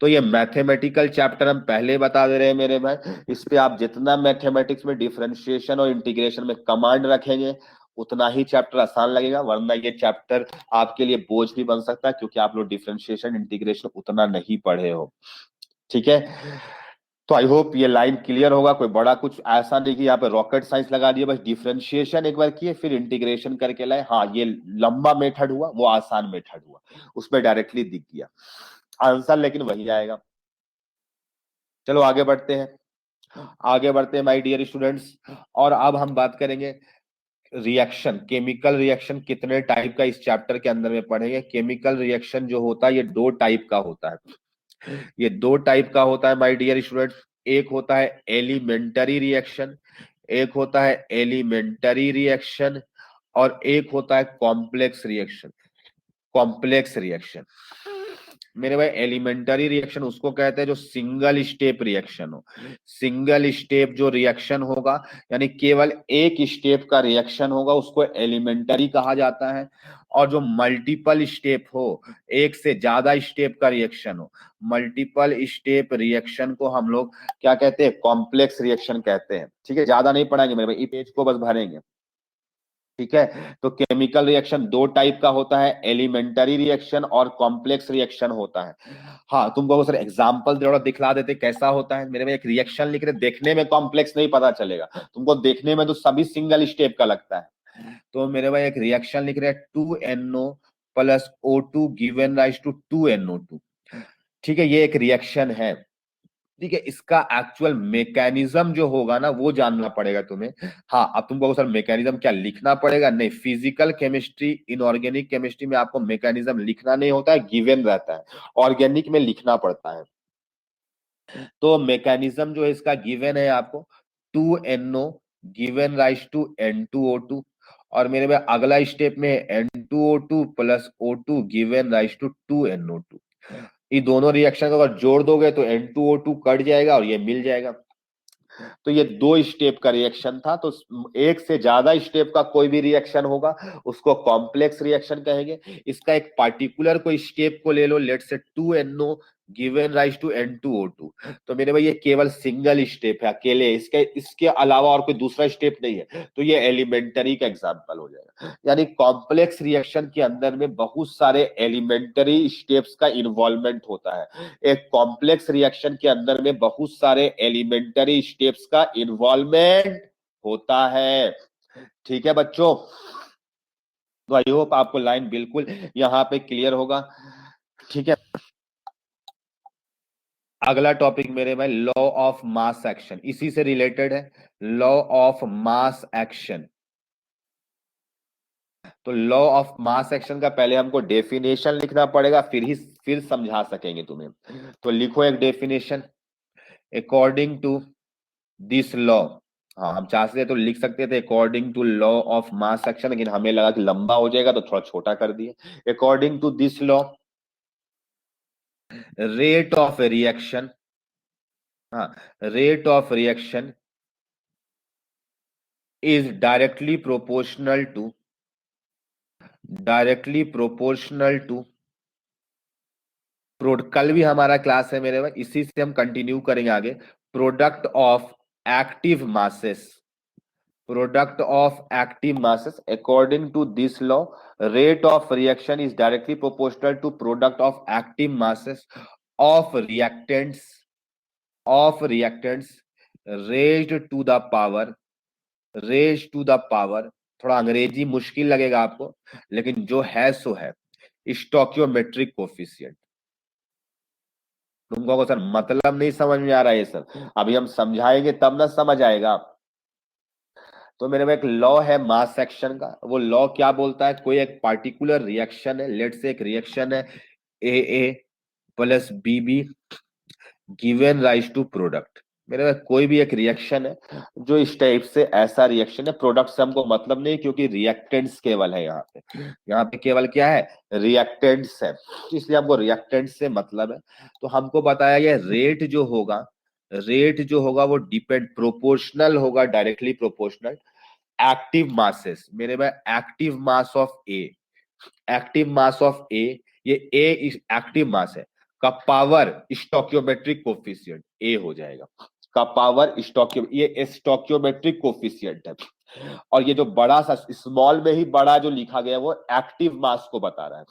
तो ये मैथमेटिकल चैप्टर हम पहले बता दे रहे हैं मेरे भाई, इस पे आप जितना मैथमेटिक्स में डिफरेंशिएशन और इंटीग्रेशन में कमांड रखेंगे उतना ही चैप्टर आसान लगेगा, वरना ये चैप्टर आपके लिए बोझ भी बन सकता है, क्योंकि आप लोग डिफरेंशिएशन इंटीग्रेशन उतना नहीं पढ़े हो। ठीक है, तो आई होप ये लाइन क्लियर होगा, कोई बड़ा कुछ ऐसा नहीं कि यहाँ पे रॉकेट साइंस लगा दिया, बस डिफरेंशिएशन एक बार किए फिर इंटीग्रेशन करके लाए, हाँ ये लंबा मेथड हुआ, वो आसान मेथड हुआ, उसमें डायरेक्टली दिख गया आंसर, लेकिन वही आएगा। चलो आगे बढ़ते हैं, आगे बढ़ते हैं माय डियर स्टूडेंट्स, और अब हम बात करेंगे रिएक्शन, केमिकल रिएक्शन कितने टाइप का इस चैप्टर के अंदर में पढ़ेंगे। केमिकल रिएक्शन जो होता है ये दो टाइप का होता है, ये दो टाइप का होता है माय डियर स्टूडेंट्स, एक होता है एलिमेंटरी रिएक्शन, एक होता है एलिमेंटरी रिएक्शन, और एक होता है कॉम्प्लेक्स रिएक्शन, कॉम्प्लेक्स रिएक्शन। मेरे भाई एलिमेंटरी रिएक्शन उसको कहते हैं जो सिंगल स्टेप रिएक्शन हो, सिंगल स्टेप जो रिएक्शन होगा, यानी केवल एक स्टेप का रिएक्शन होगा, उसको एलिमेंटरी कहा जाता है। और जो मल्टीपल स्टेप हो, एक से ज्यादा स्टेप का रिएक्शन हो, मल्टीपल स्टेप रिएक्शन को हम लोग क्या कहते हैं, कॉम्प्लेक्स रिएक्शन कहते हैं। ठीक है, ज्यादा नहीं पढ़ाएंगे मेरे भाई, इस पेज को बस भरेंगे। ठीक है, तो केमिकल रिएक्शन दो टाइप का होता है, एलिमेंटरी रिएक्शन और कॉम्प्लेक्स रिएक्शन होता है। हाँ, तुमको सर एग्जांपल थोड़ा दिखला देते कैसा होता है। मेरे में एक रिएक्शन लिख रहे, देखने में कॉम्प्लेक्स नहीं पता चलेगा तुमको, देखने में तो सभी सिंगल स्टेप का लगता है। तो मेरे भाई एक रिएक्शन लिख रहे हैं, 2NO plus O2 given rise to 2NO2। ठीक है, ये एक रिएक्शन है। ठीक है, इसका एक्चुअल मैकेनिज्म जो होगा ना वो जानना पड़ेगा तुम्हें। हाँ, अब तुमको सर मैकेनिज्म क्या लिखना पड़ेगा, नहीं, फिजिकल केमिस्ट्री इनऑर्गेनिक केमिस्ट्री में आपको मैकेनिज्म लिखना नहीं होता है, गिवन रहता है, ऑर्गेनिक में लिखना पड़ता है। तो मैकेनिज्म जो है इसका गिवन है आपको, 2NO given rise to N2O2, और मेरे में अगला स्टेप में है N2O2 plus O2 given rise to 2NO2। ये दोनों रिएक्शन को अगर जोड़ दोगे तो N2O2 कट जाएगा और ये मिल जाएगा। तो ये दो स्टेप का रिएक्शन था, तो एक से ज्यादा स्टेप का कोई भी रिएक्शन होगा उसको कॉम्प्लेक्स रिएक्शन कहेंगे। इसका एक पार्टिकुलर कोई स्टेप को ले लो, लेट से 2NO given rise to N2O2, तो मेरे भाई ये केवल सिंगल स्टेप है, अकेले, इसके इसके अलावा और कोई दूसरा स्टेप नहीं है, तो ये एलिमेंटरी का एग्जांपल हो जाएगा। यानी कॉम्प्लेक्स रिएक्शन के अंदर में बहुत सारे एलिमेंटरी स्टेप्स का इन्वॉल्वमेंट होता है, एक कॉम्प्लेक्स रिएक्शन के अंदर में बहुत सारे एलिमेंटरी स्टेप्स का इन्वॉल्वमेंट होता है। ठीक है बच्चों, तो आई होप आपको लाइन बिल्कुल यहाँ पे क्लियर होगा। ठीक है, अगला टॉपिक मेरे भाई लॉ ऑफ मास एक्शन, इसी से रिलेटेड है, लॉ ऑफ मास एक्शन। तो लॉ ऑफ मास एक्शन का पहले हमको डेफिनेशन लिखना पड़ेगा, फिर समझा सकेंगे तुम्हें। तो लिखो एक definition, according to this law, हाँ, हम चाहते तो लिख सकते थे according to law of mass action, लेकिन हमें लगा कि लंबा हो जाएगा तो थोड़ा छोटा कर दिए। According to this law, rate of reaction, हाँ, rate of reaction is directly proportional to कल भी हमारा क्लास है मेरे भाई, इसी से हम कंटिन्यू करेंगे आगे। Product of active masses, product of active masses, according to this law, rate of reaction is directly proportional to product of active masses of reactants raised to the power, थोड़ा अंग्रेजी मुश्किल लगेगा आपको, लेकिन जो है सो है, स्टोकियोमेट्रिक कोफिशिएंट। तुमको सर मतलब नहीं समझ में आ रहा है सर, अभी हम समझाएंगे तब ना समझ आएगा। तो मेरे में एक लॉ है मास एक्शन का, वो लॉ क्या बोलता है, कोई एक पार्टिकुलर रिएक्शन है, लेट से एक रिएक्शन है A plus B given rise to product. मेरे में कोई भी एक रिएक्शन है जो इस टाइप से, ऐसा रिएक्शन है, प्रोडक्ट से हमको मतलब नहीं, क्योंकि रिएक्टेंट्स केवल है यहाँ पे केवल क्या है, रिएक्टेंट्स है, इसलिए हमको रिएक्टेंट्स से मतलब है। तो हमको बताया गया रेट जो होगा वो डिपेंड प्रोपोर्शनल होगा, डायरेक्टली प्रोपोर्शनल एक्टिव मासेस, मेरे में एक्टिव मास ऑफ ए, ये ए एक्टिव मास है, का पावर स्टोकियोमेट्रिक कोफिशिएंट ए हो जाएगा, का पावर ये स्टोकियोमेट्रिक कोफिशिएंट है। और ये जो बड़ा सा स्मॉल में ही बड़ा जो लिखा गया वो एक्टिव मास को बता रहा है।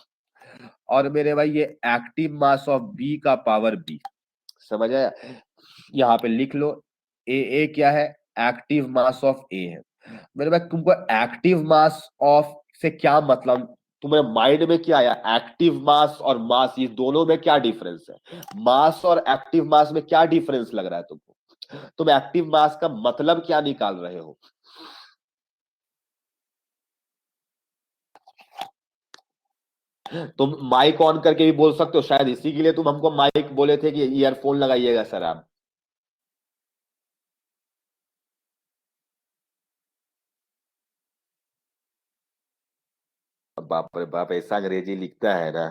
और मेरे भाई ये एक्टिव मास ऑफ बी का पावर बी, समझ आया, यहाँ पे लिख लो। ए क्या है, एक्टिव मास ऑफ ए है। मेरे भाई तुमको एक्टिव मास ऑफ से क्या मतलब, तुम्हारे माइंड में क्या आया, एक्टिव मास और मास, ये दोनों में क्या डिफरेंस है, मास और एक्टिव मास में क्या डिफरेंस लग रहा है तुमको, तुम एक्टिव मास का मतलब क्या निकाल रहे हो। तुम माइक ऑन करके भी बोल सकते हो, शायद इसी के लिए तुम हमको माइक बोले थे कि ईयरफोन लगाइएगा सर आप। बाप रे बाप, ऐसा अंग्रेजी लिखता है ना,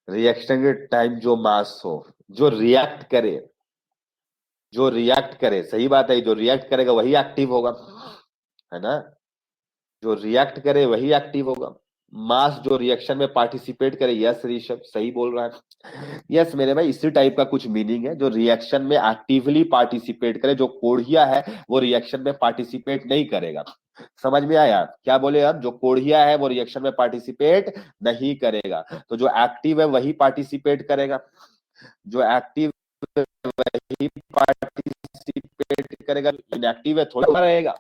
रिएक्शन के टाइम जो मास हो, जो रिएक्ट करे, सही बात है, जो रिएक्ट करेगा वही एक्टिव होगा, है ना, जो रिएक्ट करे वही एक्टिव होगा। मास जो रिएक्शन में पार्टिसिपेट करे, यस ऋषभ सही बोल रहा है, यस मेरे भाई, इसी टाइप का कुछ मीनिंग है, जो रिएक्शन में एक्टिवली पार्टिसिपेट करे, जो कोढ़िया है वो रिएक्शन में पार्टिसिपेट नहीं करेगा। समझ में आया क्या बोले हम, जो कोढ़िया है वो रिएक्शन में पार्टिसिपेट नहीं करेगा, तो जो एक्टिव है वही पार्टिसिपेट करेगा, जो एक्टिव वही पार्टिसिपेट करेगा, इनएक्टिव है थोड़ा रहेगा।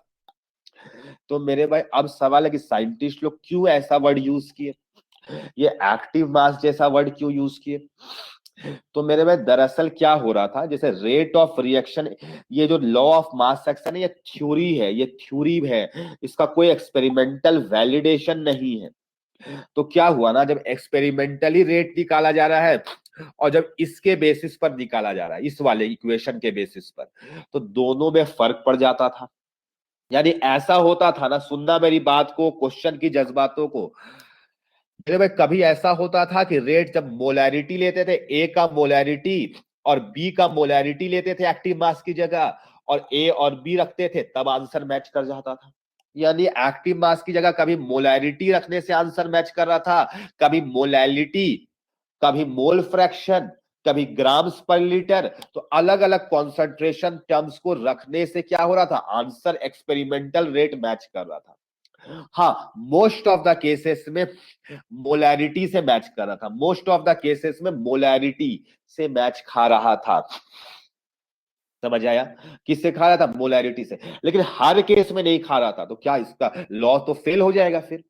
तो मेरे भाई अब सवाल है कि साइंटिस्ट लोग क्यों ऐसा वर्ड यूज किए, ये एक्टिव मास जैसा वर्ड क्यों यूज किए। तो मेरे भाई दरअसल क्या हो रहा था, जैसे रेट ऑफ रिएक्शन, ये जो लॉ ऑफ मास एक्शन है ये थ्योरी है, इसका कोई एक्सपेरिमेंटल वैलिडेशन नहीं है। तो क्या हुआ ना, जब एक्सपेरिमेंटली रेट निकाला जा रहा है और जब इसके बेसिस पर निकाला जा रहा है, इस वाले इक्वेशन के बेसिस पर, तो दोनों में फर्क पड़ जाता था। यानी ऐसा होता था ना, सुनना मेरी बात को, क्वेश्चन की जज्बातों को, मेरे भाई कभी ऐसा होता था कि रेट जब मोलैरिटी लेते थे, ए का मोलैरिटी और बी का मोलैरिटी लेते थे एक्टिव मास की जगह, और ए और बी रखते थे, तब आंसर मैच कर जाता था। यानी एक्टिव मास की जगह कभी मोलैरिटी रखने से आंसर मैच कर रहा था, कभी मोलैलिटी, कभी मोल फ्रैक्शन, कभी ग्राम्स पर लीटर, तो अलग अलग कॉन्सेंट्रेशन टर्म्स को रखने से क्या हो रहा था, आंसर एक्सपेरिमेंटल रेट मैच कर रहा था। हाँ, मोस्ट ऑफ द केसेस में मोलैरिटी से मैच कर रहा था, मोस्ट ऑफ द केसेस में मोलैरिटी से मैच खा रहा था। समझ आया, किससे खा रहा था, मोलैरिटी से, लेकिन हर केस में नहीं खा रहा था, तो क्या इसका लॉ तो फेल हो जाएगा फिर।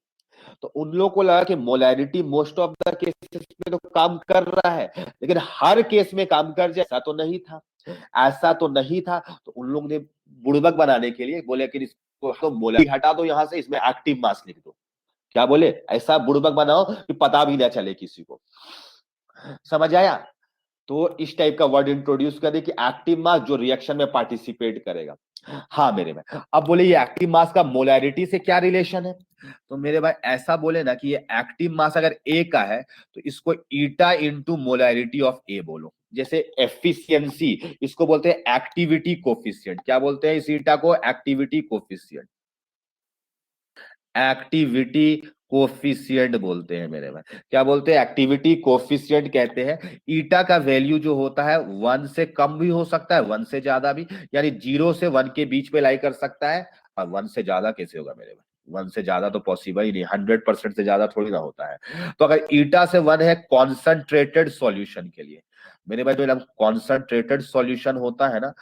तो उन लोगों को लगा कि molarity most of the cases में तो काम कर रहा है, लेकिन हर केस में काम कर जाए, ऐसा तो नहीं था। तो उन लोगों ने बुड़बक बनाने के लिए बोले कि इसको तो मोलैरिटी हटा दो यहां से, इसमें एक्टिव मास लिख दो। क्या बोले, ऐसा बुड़बक बनाओ कि पता भी ना चले किसी को। समझ आया, तो इस टाइप का वर्ड इंट्रोड्यूस कर दे कि एक्टिव मास जो रिएक्शन में पार्टिसिपेट करेगा। हाँ मेरे भाई, अब बोले ये एक्टिव मास का मोलैरिटी से क्या रिलेशन है? तो मेरे भाई ऐसा बोले ना कि ये एक्टिव मास अगर ए का है तो इसको ईटा इंटू मोलैरिटी ऑफ ए बोलो। जैसे एफिशिएंसी, इसको बोलते हैं एक्टिविटी कोफिशिएंट। क्या बोलते हैं इस ईटा को? Activity coefficient. एक्टिविटी कोफिशिएंट बोलते हैं मेरे भाई। क्या बोलते हैं? एक्टिविटी कोफिशिएंट कहते हैं। ईटा का वैल्यू जो होता है 1 से कम भी हो सकता है, 1 से ज्यादा भी, यानी 0 से 1 के बीच में लाई कर सकता है। और 1 से ज्यादा कैसे होगा मेरे भाई? 1 से ज्यादा तो पॉसिबल ही नहीं, 100% से ज्यादा थोड़ी ना होता है। तो अगर ईटा से 1 है कॉन्सेंट्रेटेड सॉल्यूशन के लिए मेरे भाई, जो कॉन्सेंट्रेटेड सॉल्यूशन होता है ना,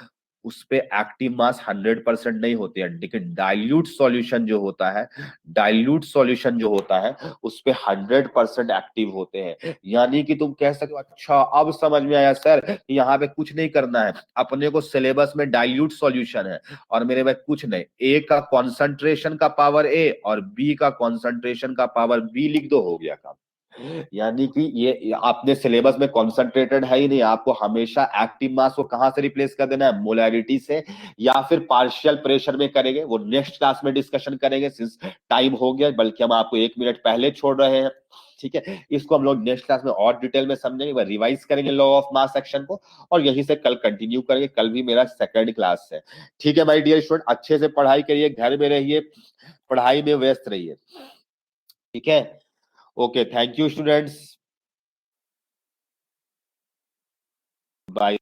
उस पे एक्टिव मास 100% नहीं होती है, लेकिन डाइल्यूट सॉल्यूशन जो होता है, डाइल्यूट सॉल्यूशन जो होता है उस पे 100% एक्टिव होते हैं। यानी कि तुम कह सकते हो अच्छा अब समझ में आया सर कि यहाँ पे कुछ नहीं करना है, अपने को सिलेबस में डाइल्यूट सॉल्यूशन है और मेरे भाई कुछ नहीं, ए का कॉन्सेंट्रेशन का पावर ए और बी का कॉन्सेंट्रेशन का पावर बी लिख दो, हो गया काम। यानी कि ये आपने सिलेबस में कॉन्सेंट्रेटेड है ही नहीं, आपको हमेशा एक्टिव मास को कहां से रिप्लेस कर देना है? मोलैरिटी से, या फिर पार्शियल प्रेशर में करेंगे, वो नेक्स्ट क्लास में डिस्कशन करेंगे सिंस टाइम हो गया, बल्कि हम आपको 1 मिनट पहले छोड़ रहे हैं। ठीक है, इसको हम लोग नेक्स्ट क्लास में और डिटेल में समझेंगे, वह रिवाइज करेंगे लॉ ऑफ मास एक्शन को, और यहीं से कल कंटिन्यू करेंगे। कल भी मेरा सेकंड क्लास है। ठीक है माय डियर स्टूडेंट, अच्छे से पढ़ाई करिए, घर में रहिए, पढ़ाई में व्यस्त रहिए। ठीक है, okay, thank you students, bye.